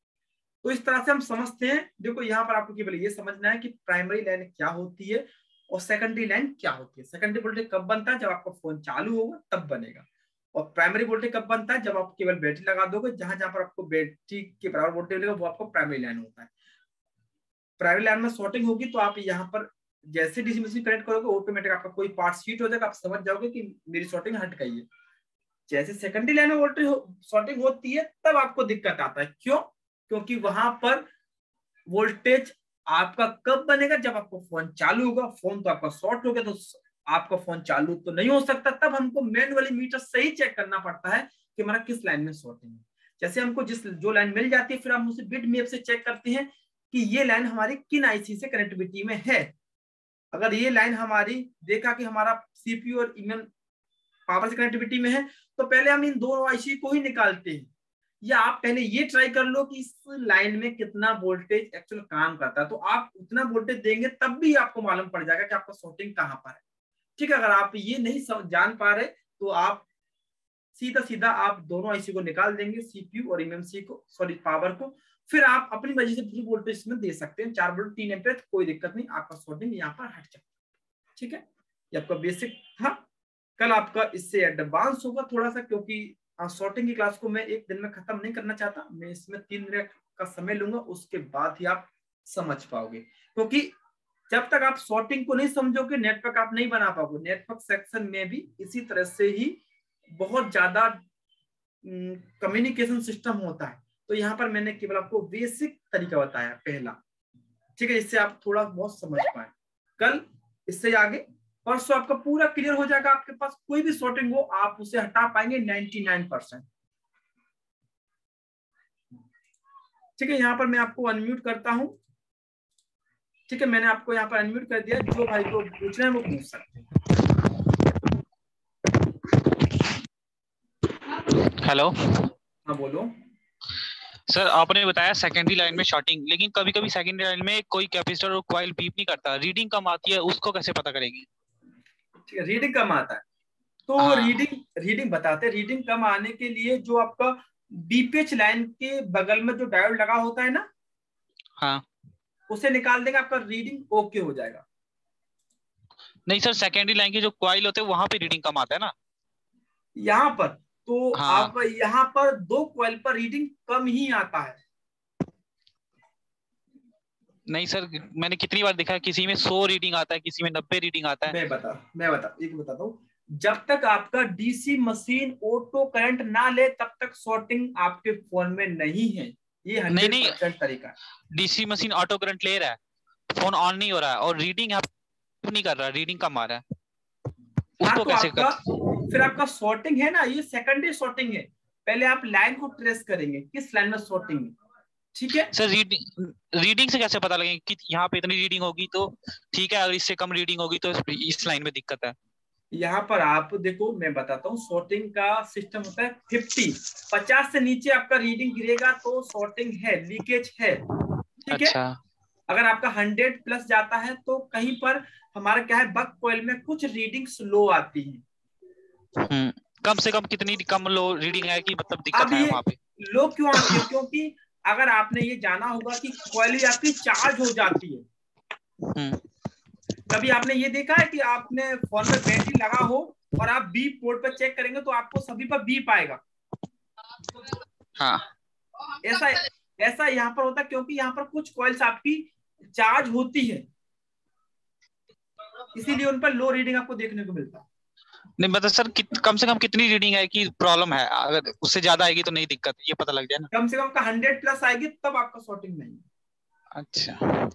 तो इस तरह से हम समझते हैं। देखो यहाँ पर आपको केवल ये समझना है कि प्राइमरी लाइन क्या होती है और सेकेंडरी लाइन क्या होती है। सेकेंडरी वोल्टेज कब बनता है? जब आपका फोन चालू होगा तब बनेगा। और प्राइमरी वोल्टेज कब बनता है? जब आप केवल बैटरी लगा दोगे, जहां जहां पर आपको बैटरी के बराबर वोल्टेज मिलेगा वो आपको प्राइमरी लाइन होता है। प्राइमरी लाइन में शॉर्टिंग होगी तो आप यहाँ पर जैसे डीसी मशीन कनेक्ट करोगे ऑटोमेटिक आपका कोई पार्ट हीट हो जाएगा, आप समझ जाओगे कि मेरी शॉर्टिंग हट गई है। जैसे सेकेंडरी लाइन में वोल्टेज शॉर्टिंग होती है तब आपको दिक्कत आता है। क्यों? क्योंकि वहां पर वोल्टेज आपका कब बनेगा? जब आपका फोन चालू होगा। फोन तो आपका शॉर्ट हो गया तो आपका फोन चालू तो नहीं हो सकता, तब हमको मैनुअली मीटर से ही चेक करना पड़ता है कि हमारा किस लाइन में शॉर्टिंग है। जैसे हमको जो लाइन मिल जाती है फिर हम उसे बिट मैप से चेक करते हैं कि ये लाइन हमारी किन आईसी से कनेक्टिविटी में है। अगर ये लाइन हमारी देखा कि हमारा सीपीयू और ईएमएम पावर से कनेक्टिविटी में है तो पहले हम इन दोनों आईसी को ही निकालते हैं। या आप पहले ये ट्राई कर लो कि इस लाइन में कितना वोल्टेज एक्चुअल काम करता है, तो आप उतना वोल्टेज देंगे तब भी आपको मालूम पड़ जाएगा कि आपका शॉर्टिंग कहां पर है। ठीक है, अगर आप ये नहीं जान पा रहे तो आप सीधा आप दोनों आईसी को निकाल देंगे, सीपीयू और एमएमसी को, सॉरी पावर को, फिर आप अपनी मर्जी से फुल वोल्टेज में दे सकते हैं, 4 वोल्ट 3 एम्पीयर, कोई दिक्कत नहीं, आपका शॉर्टिंग यहाँ पर हट जाएगा। ठीक है, ये आपका बेसिक था। कल आपका इससे एडवांस होगा थोड़ा सा, क्योंकि शॉर्टिंग की क्लास को मैं एक दिन में खत्म नहीं करना चाहता, मैं इसमें 3 दिन का समय लूंगा, उसके बाद ही आप समझ पाओगे। क्योंकि जब तक आप शॉर्टिंग को नहीं समझोगे नेटवर्क आप नहीं बना पाओगे। नेटवर्क सेक्शन में भी इसी तरह से ही बहुत ज्यादा कम्युनिकेशन सिस्टम होता है। तो यहाँ पर मैंने केवल आपको बेसिक तरीका बताया पहला। ठीक है, इससे आप थोड़ा बहुत समझ पाए। कल इससे आगे परसों आपका पूरा क्लियर हो जाएगा। आपके पास कोई भी शॉर्टिंग हो आप उसे हटा पाएंगे 99%। ठीक है, यहाँ पर मैं आपको अनम्यूट करता हूं। ठीक है, मैंने आपको यहाँ पर अनम्यूट कर दिया, जो भाई को पूछना है वो पूछ सकते हैं। हेलो हाँ बोलो। सर, आपने बताया सेकेंडरी लाइन में शॉर्टिंग, लेकिन कभी कभी सेकेंडरी लाइन में कोई कैपेसिटर और कॉइल बीप नहीं करता, रीडिंग कम आती है, उसको कैसे पता करेंगे? ठीक है, रीडिंग कम आता है तो हाँ रीडिंग रीडिंग बताते हैं। रीडिंग कम आने के लिए जो आपका बीपीएच लाइन के बगल में जो डायोड लगा होता है ना, हाँ। उसे निकाल देंगे, आपका रीडिंग ओके हो जाएगा। नहीं सर, सेकेंडरी लाइन के जो कॉइल होते हैं वहां पे रीडिंग कम आता है ना। यहाँ पर तो हाँ। आप यहाँ पर दो कॉइल पर रीडिंग कम ही आता है। नहीं सर, मैंने कितनी बार देखा है, किसी में 100 रीडिंग आता है, किसी में 90 रीडिंग आता है। मैं बता एक बताता हूँ। जब तक आपका डीसी मशीन ऑटो करंट ना ले तब तक शॉर्टिंग आपके फोन में नहीं है। ये नहीं हंड्रेड नहीं, परसेंट तरीका है। डीसी मशीन ऑटो करंट ले रहा है, फोन ऑन नहीं हो रहा है और रीडिंग नहीं कर रहा, रीडिंग कम आ रहा है, हाँ उसको तो कैसे आपका, कर? फिर आपका शॉर्टिंग है ना, ये सेकेंडरी शॉर्टिंग है। पहले आप लाइन को ट्रेस करेंगे किस लाइन में शॉर्टिंग है। ठीक है, सर रीडिंग रीडिंग से कैसे पता लगेगा कि यहाँ पे इतनी रीडिंग होगी तो ठीक है, अगर इससे कम रीडिंग होगी तो इस लाइन में दिक्कत है? यहाँ पर आप देखो, मैं बताता हूँ। शॉर्टिंग का सिस्टम होता है 50 से नीचे आपका रीडिंग गिरेगा तो शॉर्टिंग है, लीकेज है। ठीक है, अच्छा। अगर आपका 100 प्लस जाता है तो कहीं पर हमारा क्या है, बक कॉइल में कुछ रीडिंग स्लो आती है। कम से कम कितनी कम लो रीडिंग है कि मतलब दिक्कत अब है ये वहां पे? लो क्यों आती है, क्योंकि अगर आपने ये जाना होगा कि कॉइल आपकी चार्ज हो जाती है। हम्म। कभी आपने ये देखा है कि आपने फोन में बैटरी लगा हो और आप बीप पोर्ट पर चेक करेंगे तो आपको सभी पर बीप आएगा। हाँ। ऐसा ऐसा यहाँ पर होता है क्योंकि यहाँ पर कुछ कॉइल्स आपकी चार्ज होती है, इसीलिए उन पर लो रीडिंग आपको देखने को मिलता है। नहीं मतलब सर, कम से कम कितनी रीडिंग है कि प्रॉब्लम है, अगर उससे ज्यादा आएगी तो नहीं दिक्कत, ये पता लग जाए ना। कम से कम का 100 प्लस आएगी तब आपका शॉर्टिंग नहीं है। अच्छा।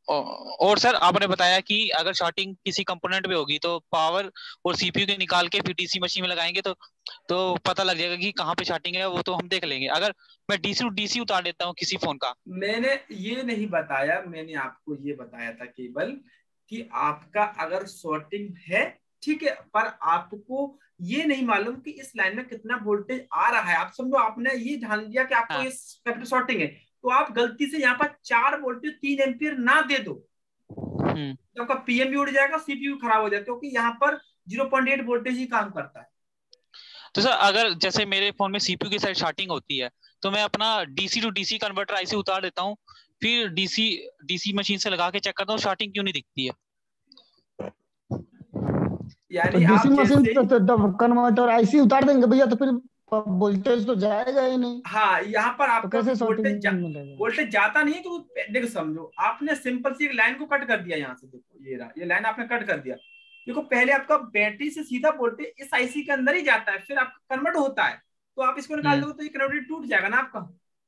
और सर, आपने बताया कि अगर शॉर्टिंग किसी कंपोनेंट में होगी तो पावर और सीपीयू के निकाल के फिर डीसी मशीन में लगाएंगे तो पता लग जाएगा कि कहाँ पे शॉर्टिंग है, वो तो हम देख लेंगे। अगर मैं डीसी टू डीसी उतार देता हूँ किसी फोन का। मैंने ये नहीं बताया, मैंने आपको ये बताया था केवल कि आपका अगर शॉर्टिंग है, ठीक है, पर आपको ये नहीं मालूम कि इस लाइन में कितना वोल्टेज आ रहा है। आप समझो, आपने ये ध्यान दिया कि आपको हाँ। ये शॉर्टिंग है, तो आप गलती से यहाँ पर 4 वोल्टेज 3 एम्पियर ना दे दो, हम्म। तो आपका पीएम भी उड़ जाएगा, सीपीयू खराब हो जाएगा, क्योंकि यहाँ पर 0.8 वोल्टेज ही काम करता है। तो सर, अगर जैसे मेरे फोन में सीपीयू की साइड शॉर्टिंग होती है तो मैं अपना DC to DC converter IC उतार देता हूँ, फिर डीसी डीसी मशीन से लगा के चेक करता हूँ, शॉर्टिंग क्यों नहीं दिखती है? तो यानी डीसी आप मशीन जैसे, तो कन्वर्टर आईसी उतार देंगे भैया, तो फिर वोल्टेज तो जाएगा ही नहीं, हाँ यहाँ पर तो आपका कैसे शॉर्टिंग वोल्टेज मिलेगा? वोल्टेज जाता नहीं है तो देखो, समझो आपने सिंपल सी एक लाइन को कट कर दिया। यहाँ से देखो, ये रहा, ये लाइन आपने कट कर दिया। देखो, पहले आपका बैटरी से सीधा वोल्टेज इस आईसी के अंदर ही जाता है, फिर आपका कन्वर्ट होता है। तो आप इसको निकाल हम्म। दोगे तो ये कन्वर्टर टूट जाएगा ना आपका।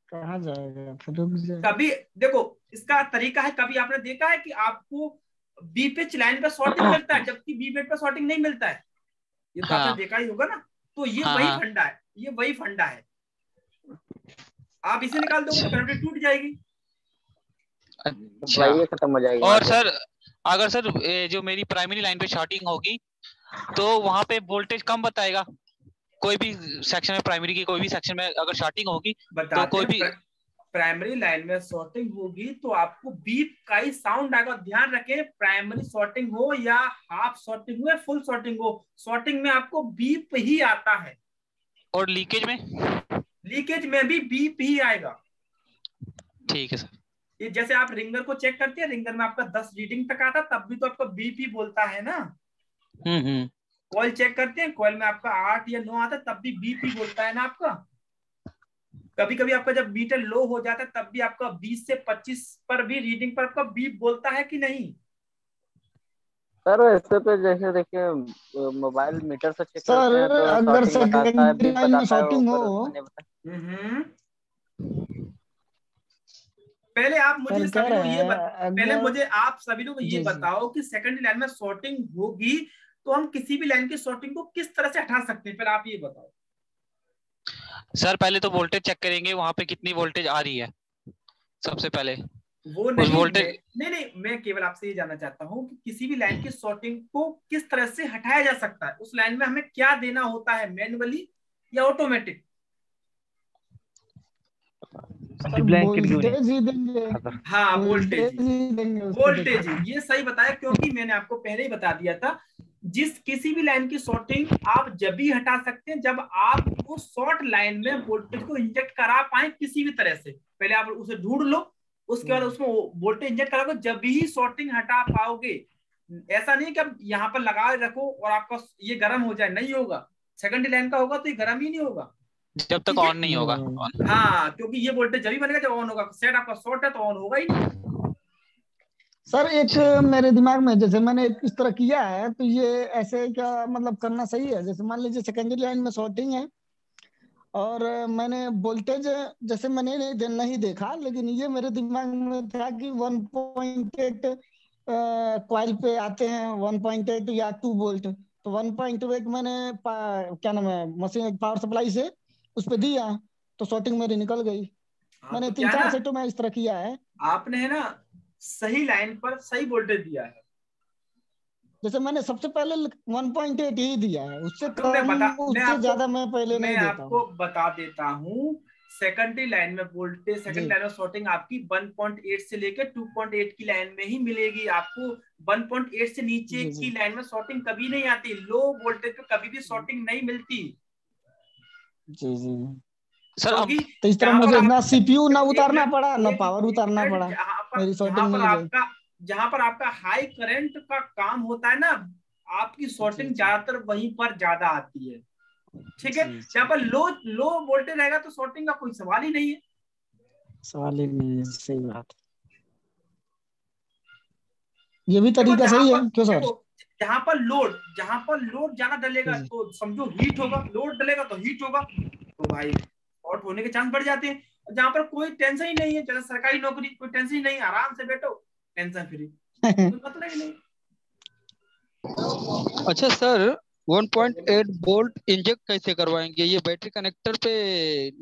कहाँ जाएगा फिर, रुक जाए। कभी देखो, इसका तरीका है, कभी आपने देखा है कि आपको बी पिच लाइन पे शॉर्टिंग मिलता है जबकि बी बेड पे शॉर्टिंग नहीं मिलता है? ये तो आपने हाँ देखा ही होगा ना। तो ये हाँ वही हाँ। फंडा है, ये वही फंडा है। आप इसे निकाल दोगे तो अच्छा कन्वर्टर टूट जाएगी। अच्छा। दवाई खत्म हो जाएगी और मार्केट सर, में। अगर सर जो मेरी प्राइमरी लाइन पे शॉर्टिंग होगी तो वहां पे वोल्टेज कम बताएगा, कोई भी सेक्शन में, प्राइमरी की कोई भी सेक्शन में अगर शॉर्टिंग होगी तो बताते कोई हैं, भी। प्राइमरी लाइन में शॉर्टिंग होगी तो आपको बीप का ही साउंड आएगा। ध्यान रखें, प्राइमरी शॉर्टिंग हो या हाफ शॉर्टिंग हो या फुल शॉर्टिंग हो, शॉर्टिंग में आपको बीप ही आता है। और लीकेज में? लीकेज में भी बीप ही आएगा। ठीक है सर। ये जैसे आप रिंगर को चेक करते हैं, रिंगर में आपका 10 रीडिंग तक आता, तब भी तो आपका बीप ही बोलता है ना। हम्म। कॉइल चेक करते हैं, कॉइल में आपका 8 या 9 आता है, तब भी बीप ही बोलता है ना आपका। कभी कभी आपका जब मीटर लो हो जाता है तब भी आपका 20 से 25 पर भी रीडिंग पर आपका बीप बोलता है कि नहीं? सर ऐसे तो जैसे देखिए मोबाइल मीटर से चेक करते हैं सर तो अगर शॉर्टिंग बताता है, सेकेंडरी बीप लाइन में बताता है, शॉर्टिंग हो, ऊपर नहीं बता। हम्म। पहले आप मुझे सर कह सभी लोग रहे ये हैं पहले अगर, मुझे आप सभी लोग ये जी जी, बताओ कि सेकंड लाइन में शॉर्टिंग होगी तो हम किसी भी लाइन की शॉर्टिंग को किस तरह से हटा सकते हैं, पहले आप ये बताओ। सर पहले तो वोल्टेज चेक करेंगे वहां पे कितनी वोल्टेज आ रही है, सबसे पहले वो उस नहीं, वोल्टेज। मैं केवल आपसे ये जानना चाहता हूँ कि किसी भी लाइन की शॉर्टिंग को किस तरह से हटाया जा सकता है, उस लाइन में हमें क्या देना होता है मैन्युअली, या ऑटोमेटिक? वोल्टेज ही देंगे। हाँ वोल्टेज वोल्टेज ही देंगे उसको वोल्टेज ही, ये सही बताया, क्योंकि मैंने आपको पहले ही बता दिया था जिस किसी भी लाइन की शॉर्टिंग आप जब भी हटा सकते हैं जब आप उस शॉर्ट लाइन में वोल्टेज को इंजेक्ट करा पाए किसी भी तरह से। पहले आप उसे ढूंढ लो, उसके बाद उसमें वोल्टेज इंजेक्ट करोगे जब भी शॉर्टिंग हटा पाओगे। ऐसा नहीं कि आप यहाँ पर लगा रखो और आपका ये गर्म हो जाए, नहीं होगा। सेकेंडरी लाइन का होगा तो ये गर्म ही नहीं होगा जब तक ऑन नहीं होगा। हाँ, क्योंकि ये वोल्टेज जब ही बनेगा जब ऑन होगा। सेट आपका शॉर्ट है तो ऑन होगा ही नहीं। सर एक मेरे दिमाग में, जैसे मैंने इस तरह किया है तो ये ऐसे क्या मतलब करना सही है? जैसे मान लीजिए सेकेंडरी लाइन में शॉर्टिंग है और मैंने वोल्टेज, जैसे मैंने नहीं देखा, लेकिन ये मेरे दिमाग में था कि 1.8 कॉइल पे आते हैं, 1.8 या 2 वोल्ट। तो 1.8 मैंने क्या नाम है, मशीन पावर सप्लाई से उस पे दिया तो शॉर्टिंग मेरी निकल गई। हाँ, मैंने तो क्या 3-4 ना, सेटों में इस तरह किया है। आपने है ना सही लाइन पर सही वोल्टेज दिया है। जैसे मैंने सबसे पहले 1.8 ही दिया है, उससे तो कम उससे ज्यादा मैं पहले मैं नहीं देता आपको हूँ। बता देता हूँ। सेकेंडरी लाइन में वोल्टेज, सेकेंडरी जी लाइन में शॉर्टिंग आपकी 1.8 से लेकर 2.8 की लाइन में ही मिलेगी आपको। 1.8 से नीचे जी की जी लाइन में शॉर्टिंग कभी नहीं आती। लो वोल्टेज पे कभी भी शॉर्टिंग नहीं मिलती, जी जी। सर अब क्योंकि तो इस तरह जहां पर मुझे ना आप सीपीयू ना एक उतारना मिनट पड़ा ना एक पावर एक उतारना मिनट पड़ा, मेरी शॉर्टिंग मिल गई। जहां पर आपका हाई करंट का काम होता है ना, आपकी जी शॉर्टिंग जी ज्यादातर वहीं पर ज्यादा आती है। ठीक है, जी जहां जी। पर लो लो वोल्टेज रहेगा तो शॉर्टिंग का कोई सवाल ही नहीं है। सवाल ही नहीं है, सही बात। ये भी देखो तरीका जहां सही है पर क्यों सर? देखो जहां पर लोड ज्यादा डलेगा जी तो समझो हीट होगा, लोड डलेगा तो हीट होगा, तो भाई शॉर्ट होने के चांस बढ़ जाते हैं। जहां पर कोई टेंशन ही नहीं है, जैसे सरकारी नौकरी, कोई टेंशन ही नहीं, आराम से बैठो, टेंशन फ्री, कोई मतलब ही नहीं। अच्छा सर, 1.8 वोल्ट इंजेक्ट कैसे करवाएंगे? ये बैटरी कनेक्टर पे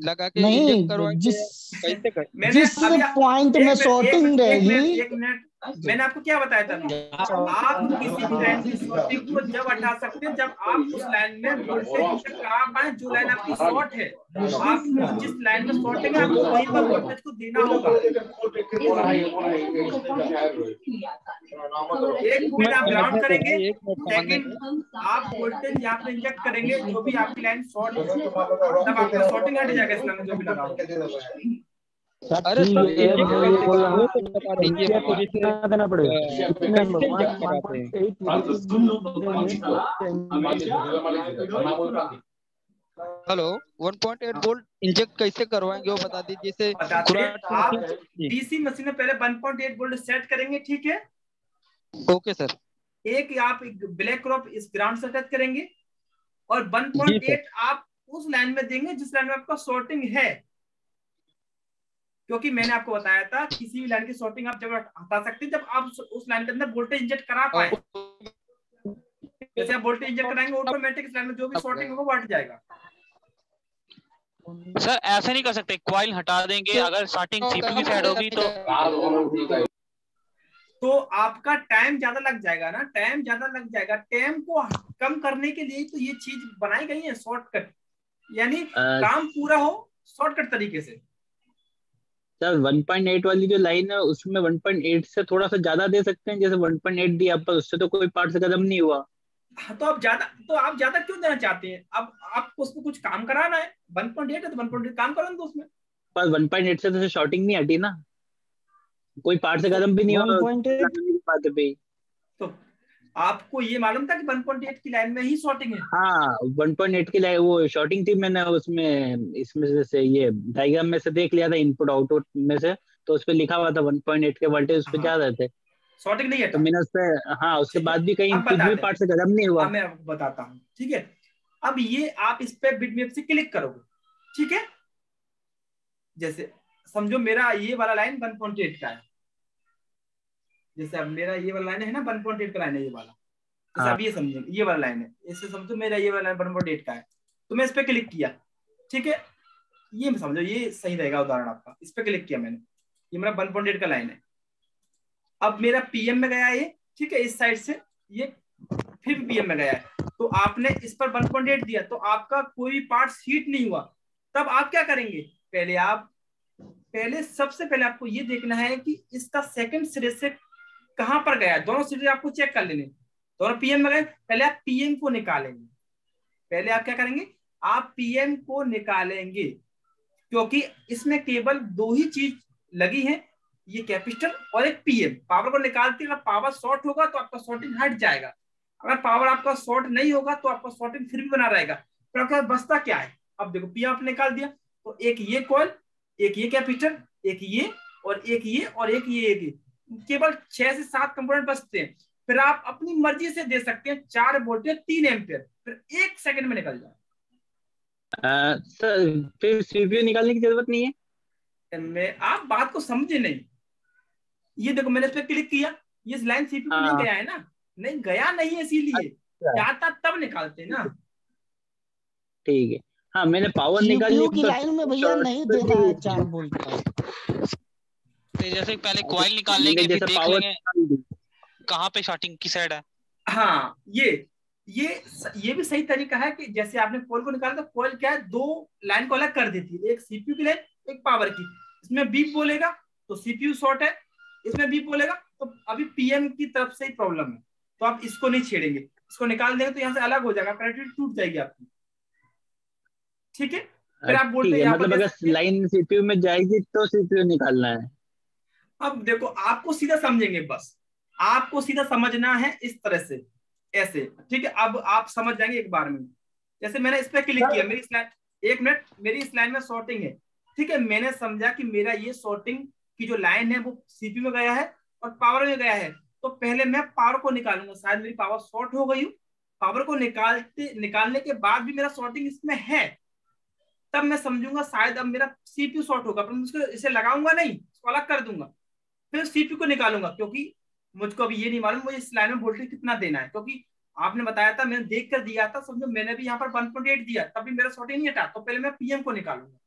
लगा के इंजेक्ट नहीं, करवाएंगे जिस या कैसे कर? मैंने जिस अभी पॉइंट में शॉर्टिंग रहेगी। एक मिनट मैंने आपको क्या बताया था अभी? आप किसी भी लाइन की शॉर्टिंग को जब हटा सकते हैं जब आप उस लाइन में वोल्टेज इंजेक्ट करा पाए, जो लाइन आपकी शॉर्ट है। आपको जिस लाइन में शॉर्टिंग है आपको वहीं पर वोल्टेज को देना होगा। एक पॉइंट आप ग्राउंड करेंगे, एक मिनट समझने सेकंड आप वोल्टेज यहाँ पे इंजेक्ट करेंगे, जो भी आपकी लाइन शॉर्ट है तब आपका शॉर्टिंग हट जाएगा इस लाइन में जो भी लगा होगा। अरे सर इंजेक्ट मैं ये कैसे बोल रहा करते हूँ हो तो बता दीजिए फिर इसे देना पड़ेगा। इसमें कैसे इंजेक्ट कराते हैं? 1.8 हेलो, 1.8 वोल्ट इंजेक्ट कैसे करवाएंगे वो बता दीजिए। जैसे बताते हैं, खुराट की आप मशीन से जी। डीसी मशीन में पहले 1.8 वोल्ट सेट करेंगे, ठीक है। Okay sir. एक आप ब्लैक क्रॉप इस ग्राउंड से टच करेंगे और जी सर। 1.8 आप उस लाइन में देंगे जिस लाइन में आपका शॉर्टिंग है। क्योंकि मैंने आपको बताया था किसी भी लाइन की शॉर्टिंग आप जब हटा सकते हैं जब आप उस लाइन के अंदर वोल्टेज इंजेक्ट करा पाए। जैसे आप वोल्टेज इंजेक्ट कराएंगे ऑटोमेटिक इस लाइन में जो भी शॉर्टिंग होगा वो हट जाएगा। सर ऐसे नहीं कर सकते, कॉइल हटा देंगे अगर स्टार्टिंग सीपीयू की साइड होगी तो आपका टाइम ज्यादा लग जाएगा ना, टाइम ज्यादा लग जाएगा। टाइम को कम करने के लिए तो ये चीज बनाई गई है शॉर्टकट, यानी काम पूरा हो शॉर्टकट तरीके से। सर 1.8 वाली जो लाइन है उसमें 1.8 से थोड़ा सा ज्यादा दे सकते हैं, जैसे 1.8 दिया पर उससे तो कोई पार्ट से खत्म नहीं हुआ। तो आप ज्यादा क्यों देना चाहते हैं? अब आपको उसमें कुछ काम कराना है, 1.8 है तो 1.8 काम करो तो उसमें। पर 1.8 से तो शॉर्टिंग नहीं हटी ना, कोई पार्ट से खत्म भी नहीं हुआ 1.8 लगाने की बात है पे। तो आपको ये मालूम था कि 1.8 की लाइन में ही शॉर्टिंग है? हाँ 1.8 की लाइन वो शॉर्टिंग थी, मैंने उसमें इसमें से ये डायग्राम में से देख लिया था, इनपुट आउटपुट में से, तो उस पर लिखा हुआ था 1.8 के वोल्टेज उस पर हाँ, ज्यादा थे। शॉर्टिंग नहीं तो हटा। मैंने उस पर, हाँ उसके ठीक है, बाद भी कहीं अब कुछ भी बताते हैं, पार्ट से खत्म नहीं हुआ। अब मैं आपको बताता हूँ, ठीक है। अब ये आप इस पे बिटमैप से क्लिक करोगे, ठीक है। जैसे समझो मेरा ये वाला लाइन 1.8 का है, जैसे अब मेरा ये वाला लाइन है ना 1.8 का लाइन है ये वाला। जैसे हाँ अब ये समझेंगे ये वाला लाइन है, इससे समझो मेरा ये वाला लाइन 1.8 का है, तो मैं इस पे क्लिक किया, ठीक है। ये समझो ये सही रहेगा उदाहरण आपका, इस पे क्लिक किया मैंने, ये मेरा 1.8 का लाइन है। अब मेरा पीएम में गया ये, ठीक है, इस साइड से ये फिर पीएम में गया है। तो आपने इस पर 1.8 दिया तो आपका कोई भी पार्ट हीट नहीं हुआ, तब आप क्या करेंगे, पहले सबसे पहले आपको ये देखना है कि इसका सेकंड सिरे से कहां पर गया, दोनों सिरे आपको चेक कर लेने, दोनों पीएम में गए, पहले आप पीएम को निकालेंगे, पहले आप क्या करेंगे, आप पीएम को निकालेंगे, क्योंकि इसमें केवल दो ही चीज लगी है, ये कैपेसिटर और एक पीएम। पावर को निकालते अगर पावर शॉर्ट होगा तो आपका शॉर्टिंग हट जाएगा, अगर पावर आपका शॉर्ट नहीं होगा तो आपका शॉर्टिंग फिर भी बना रहेगा। फिर आपके पास बचता क्या है, अब देखो पीएम आपने निकाल दिया तो एक ये कॉइल, एक ये कैपेसिटर, एक ये और एक ये और एक ये, केवल 6 से 7 कंपोनेंट बचते हैं। फिर आप अपनी मर्जी से दे सकते हैं 4 वोल्टेज 3 एम्पियर, फिर 1 सेकंड में निकल जाए। सर फिर सीपीयू निकालने की जरूरत नहीं है? आप बात को समझे नहीं, ये देखो मैंने इस पर क्लिक किया, ये लाइन सीपीयू में नहीं गया है ना, नहीं गया नहीं है, इसीलिए जाता तब निकालते ना। ठीक है, हाँ मैंने पावर निकाल सीपीयू की लाइन में भैया नहीं देना है 4 वोल्ट का, तो जैसे पहले कॉइल निकाल लेंगे, फिर देख लेंगे कहाँ पे शॉर्टिंग की साइड है। हाँ ये भी सही तरीका है कि जैसे आपने कॉइल को निकाला तो कॉइल क्या है, 2 लाइन को अलग कर देती है, एक सीपीयू की लाइन, एक पावर की। इसमें बीप बोलेगा तो सीपीयू शॉर्ट है, इसमें बीप बोलेगा तो अभी पीएम की तरफ से ही प्रॉब्लम है, तो आप इसको नहीं छेड़ेंगे, इसको निकाल देंगे तो यहाँ से अलग हो जाएगा, कनेक्टिविटी टूट जाएगी आपकी। ठीक है, फिर आप बोलते हैं मतलब अगर लाइन सीपीयू में जाएगी तो सीपीयू निकालना है। अब देखो आपको सीधा समझेंगे, बस आपको सीधा समझना है इस तरह से, ऐसे। ठीक है, अब आप समझ जाएंगे एक बार में। जैसे मैंने इस पे क्लिक किया, मेरी स्लाइड, 1 मिनट, मेरी स्लाइड में शॉर्टिंग है। ठीक है, मैंने समझा कि मेरा ये शॉर्टिंग की जो लाइन है वो सीपीयू में गया है और पावर में गया है, तो पहले मैं पावर को निकालूंगा, शायद मेरी पावर शॉर्ट हो गई हो, पावर को निकालने के बाद भी मेरा शॉर्टिंग इसमें है, तब मैं समझूंगा शायद अब मेरा सीपीयू शॉर्ट होगा, पर मुझको इसे लगाऊंगा नहीं, इसको अलग कर दूंगा, फिर सीपीयू को निकालूंगा, क्योंकि मुझको अभी ये नहीं मालूम मुझे इस लाइन में वोल्टेज कितना देना है, क्योंकि आपने बताया था, मैंने देख कर दिया था, समझो मैंने भी यहाँ पर 1.8 दिया, तब भी मेरा शॉर्टिंग नहीं हटा, तो पहले मैं पीएम को निकालूंगा,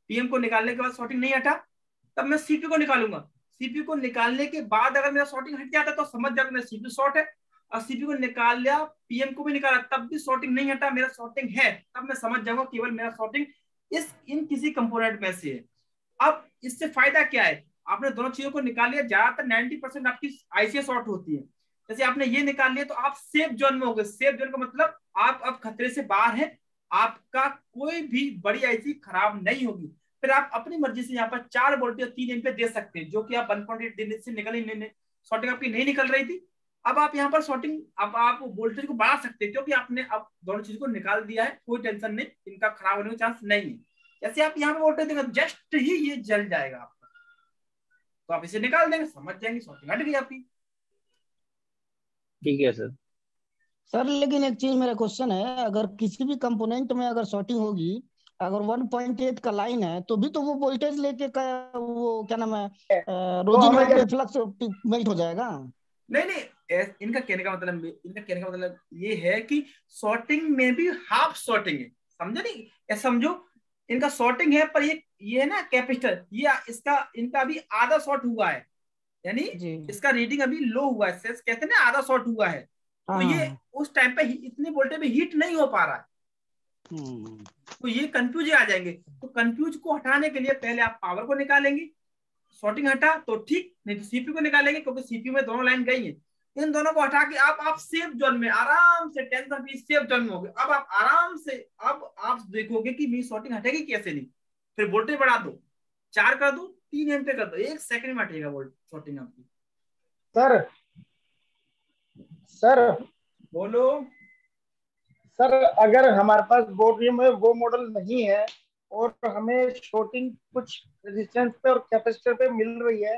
पीएम को निकालने के बाद शॉर्टिंग नहीं हटा, तब मैं सीपीयू को निकालूंगा, सीपीयू को निकालने के बाद अगर मेरा शॉर्टिंग हट जाता तो समझ जाओ मेरा सीपीयू शॉर्ट है, और सीपीयू को निकाल लिया, पीएम को भी निकाला, तब भी शॉर्टिंग नहीं हटा, मेरा शॉर्टिंग है, तब मैं समझ जाऊंगा केवल मेरा शॉर्टिंग इन किसी कंपोनेंट में से है। अब इससे फायदा क्या है, आपने दोनों चीजों को निकाल लिया, ज्यादातर 90% आपकी आईसी शॉर्ट होती है, जैसे आपने ये निकाल लिया तो आप सेफ जोन में हो गए। सेफ जोन का मतलब आप अब खतरे से बाहर हैं, आपका कोई भी बड़ी आईसी खराब नहीं होगी। फिर आप अपनी मर्जी से यहाँ पर 4 वोल्ट या 3 एम्पीयर दे सकते हैं, जो कि आप 1.8 देने से निकल शॉर्टिंग आपकी नहीं निकल रही थी। अब आप यहाँ पर शॉर्टिंग, अब आप वोल्टेज को बढ़ा सकते हैं, क्योंकि आपने अब दोनों चीज को निकाल दिया है, कोई टेंशन नहीं, इनका खराब होने का चांस नहीं है। जैसे आप यहाँ पे वोल्टेज देंगे जस्ट ही ये जल जाएगा आपका, तो आप इसे निकाल देंगे, समझ जाएंगे शॉर्टिंग हट गई आपकी। ठीक है सर, लेकिन एक चीज मेरा क्वेश्चन है, अगर किसी भी कंपोनेंट में अगर शॉर्टिंग होगी, अगर 1.8 का लाइन है तो भी तो वो वोल्टेज लेके का वो क्या नाम है, रोजी फ्लक्स मेल्ट हो जाएगा। नहीं, इनका कहने का मतलब ये है कि शॉर्टिंग में भी हाफ शॉर्टिंग है, समझे नहीं, ऐसा समझो इनका शॉर्टिंग है, पर ये है ना कैपेसिटर, ये इनका अभी आधा शॉर्ट हुआ है, यानी इसका रीडिंग अभी लो हुआ है, कहते हैं ना आधा शॉर्ट हुआ है, तो ये उस टाइम पे इतनी वोल्टेज पे हीट नहीं हो पा रहा है, तो ये कंफ्यूज आ जाएंगे। तो कंफ्यूज को हटाने के लिए पहले आप पावर को निकालेंगे, शॉर्टिंग हटा तो ठीक, नहीं तो सीपीयू को निकालेंगे, क्योंकि सीपीयू में दोनों लाइन गई है, इन दोनों को हटा के आप सेफ जोन में आराम से, टेंशन फ्री सेफ जोन में हो गए। अब आप आराम से, अब आप देखोगे कि मेरी शॉर्टिंग हटेगी कैसे नहीं, फिर वोल्टेज बढ़ा दो, 4 कर दो, 3 एम्पीयर कर दो, 1 सेकंड में हटेगा शॉर्टिंग आपकी। सर बोलो सर, अगर हमारे पास बोर्ड में वो मॉडल नहीं है और हमें शॉर्टिंग कुछ रेजिस्टेंस पे और कैपेसिटर पे मिल रही है,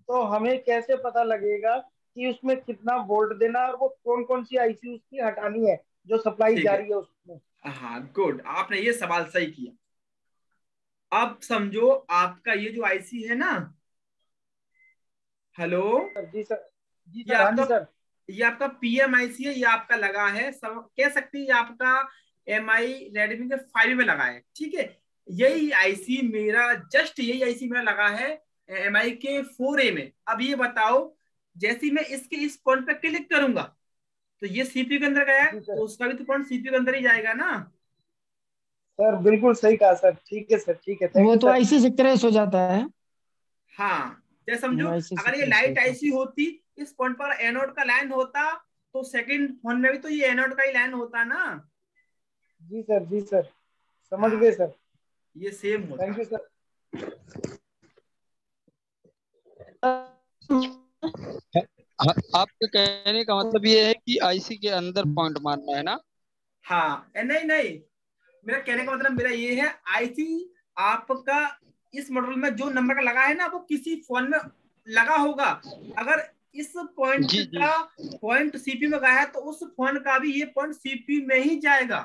तो हमें कैसे पता लगेगा कि उसमें कितना वोल्ट देना और वो कौन कौन सी आईसी उसकी हटानी है जो सप्लाई जा रही है उसमें? हाँ गुड, आपने ये सवाल सही किया। अब समझो आपका ये जो आईसी है ना, हेलो जी सर, ये आपका पीएम आईसी है, ये आपका लगा है, सब कह सकते हैं, ये आपका एमआई रेडमी के 5 में लगा है, ठीक है। यही आईसी मेरा, जस्ट यही आईसी मेरा लगा है एमआई के 4A में। अब ये बताओ, जैसे मैं इसके इस पॉइंट पे क्लिक करूंगा, तो ये सीपीयू के अंदर गया है, तो उसका भी तो पॉइंट सीपीयू के अंदर ही जाएगा ना। सर बिल्कुल सही कहा सर, ठीक है सर, ठीक है, थैंक वो यू तो सर। आईसी से क्रैश हो जाता है। हाँ, जैसे समझो आईसी से अगर ये क्रैश लाइट होता है। आईसी होती, इस पॉइंट पर एनोड का लाइन होता, तो सेकंड फोन में भी तो ये एनोड का ही लाइन होता ना। जी सर, जी सर, समझ हाँ, गए सर, ये सेम होता। Thank you sir. आपके कहने का मतलब ये है कि आईसी के अंदर पॉइंट मारना है ना? हाँ, नहीं नहीं, मेरा कहने का मतलब मेरा ये है, आईसी आपका इस मॉडल में जो नंबर का लगा है ना, वो किसी फोन में लगा होगा। अगर इस पॉइंट जी जी। का पॉइंट सीपी में गया है, तो उस फोन का भी ये पॉइंट सीपी में ही जाएगा।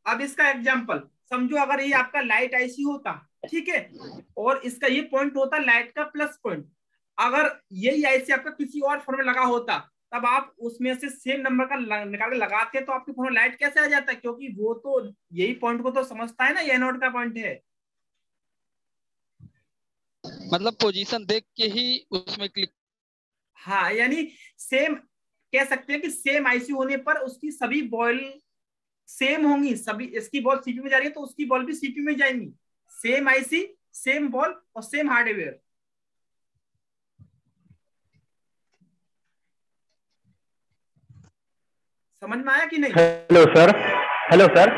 अब इसका एग्जांपल समझो, अगर ये आपका लाइट आईसी होता, ठीक है, और इसका ये पॉइंट होता लाइट का प्लस पॉइंट, अगर यही आईसी आपका किसी और फोन में लगा होता, तब आप उसमें से सेम नंबर का निकाल के लगाते, तो आपके फोन में लाइट कैसे आ जाता, क्योंकि वो तो यही पॉइंट को तो समझता है ना, ये नोड का पॉइंट है। मतलब पोजीशन देख के ही उसमें क्लिक। हाँ, यानी सेम कह सकते हैं कि सेम आईसी होने पर उसकी सभी बॉल सेम होंगी, सभी इसकी बॉल सीपी में जा रही है तो उसकी बॉल भी सीपी में जाएंगी। सेम आईसी, सेम बॉल और सेम हार्डवेयर। समझ में आया कि नहीं? Hello sir, hello sir.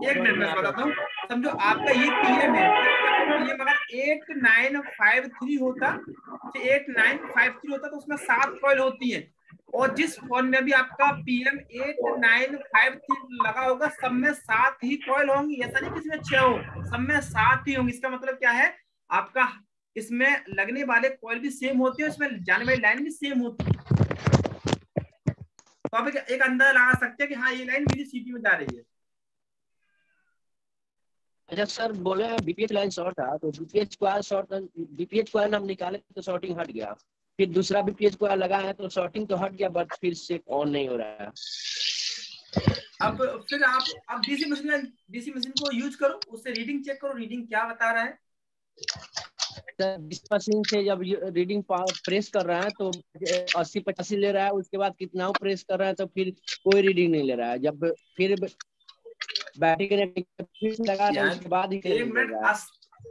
एक मिनट में बताता हूँ। समझो आपका ये पीएम है, पीएम अगर 8953 होता, 8953 होता तो उसमें 7 कॉइल होती है, और जिस फोन में भी आपका पीएम 8953 लगा होगा, सब में 7 ही कॉइल होंगी। ऐसा नहीं किसी में 6 हो, सब में 7 ही होंगी। इसका मतलब क्या है, आपका इसमें लगने वाले कॉइल भी सेम होते हैं, इसमें जाने वाली लाइन भी सेम होती है। तो आप एक अंदाजा लगा सकते हैं कि हाँ, ये लाइन मेरी सीपी में जा रही है। अच्छा सर, बोले बीपीएच लाइन शॉर्ट था, तो BPH coil short, BPH coil हम निकाले तो शॉर्टिंग हट गया, फिर दूसरा बीपीएच कॉइल लगा है तो शॉर्टिंग तो हट गया, बट फिर से ऑन नहीं हो रहा है। अब फिर आप डीसी मशीन को यूज करो, उससे रीडिंग चेक करो, रीडिंग क्या बता रहा है। सर डीसी मशीन से जब रीडिंग प्रेस कर रहा है तो 80-85 ले रहा है, उसके बाद कितना प्रेस कर रहा है तो फिर कोई रीडिंग नहीं ले रहा है। जब फिर बैटरी कनेक्ट लगा तो उसके बाद ही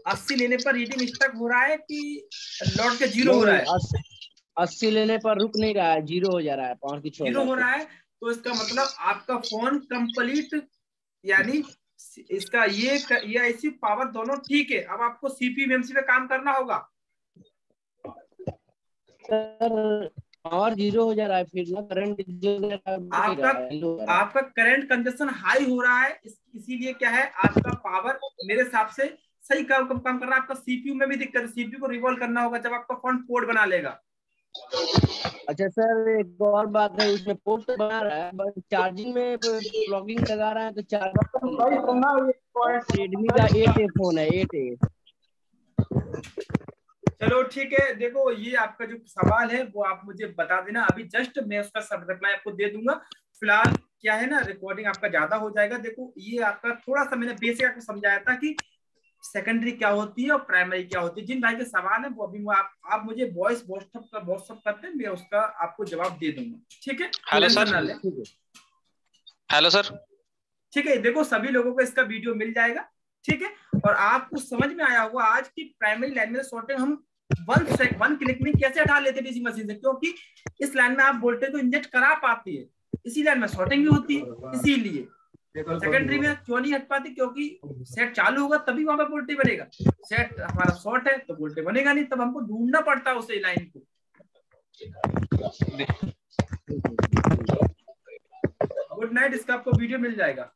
80 लेने पर रीडिंग स्टक हो रहा है कि लौट के जीरो हो रहा है? 80 लेने पर रुक नहीं रहा है, जीरो हो जा रहा है, 5 की 6 जीरो हो रहा है। तो इसका मतलब आपका फोन कंप्लीट, यानी इसका ये ऐसी पावर दोनों ठीक है। अब आपको सीपीयू मेमोरी पे काम करना होगा। सर और जीरो हो जा रहा है, फिर ना करंट आपका करंट कंजप्शन हाई हो रहा है, इसीलिए क्या है, आपका पावर मेरे हिसाब से सही काम कर रहा है। आपका सीपीयू में भी दिक्कत है, सीपीयू को रिवॉल्व करना होगा जब आपका फोन पोर्ट बना लेगा। अच्छा सर, एक और बात है, उसमें पोर्ट तो बना रहा है, बट चार्जिंग में प्लगिंग लगा रहा है तो रेडमी का 8A फोन है, 8A। चलो ठीक है, देखो ये आपका जो सवाल है वो आप मुझे बता देना, अभी जस्ट मैं उसका सब रिप्लाई आपको दे दूंगा। फिलहाल क्या है ना, रिकॉर्डिंग आपका ज्यादा हो जाएगा। देखो ये आपका थोड़ा सा मैंने बेसिक आपको समझाया था कि सेकेंडरी क्या होती है और प्राइमरी क्या होती है। जिन भाई के सवाल है वो अभी आप मुझे वॉइस व्हाट्सएप करते हैं, मैं उसका आपको जवाब दे दूंगा। ठीक है? Hello sir. Hello sir. ठीक है, देखो सभी लोगों को इसका वीडियो मिल जाएगा। ठीक है, और आपको समझ में आया होगा आज की प्राइमरी लाइन में शॉर्टिंग हम वन क्लिक में कैसे हटा लेते डीसी मशीन से, क्योंकि इस लाइन में आप वोल्टेज को इंजेक्ट करा पाते हैं, इसी लाइन में शॉर्टिंग भी होती है। इसीलिए सेकेंडरी में क्यों नहीं हट पाती, क्योंकि सेट चालू होगा तभी वहां पर वोल्टेज बनेगा। सेट हमारा शॉर्ट है तो वोल्टेज बनेगा नहीं, तब हमको ढूंढना पड़ता है उसे लाइन को। गुड नाइट, इसका आपको वीडियो मिल जाएगा।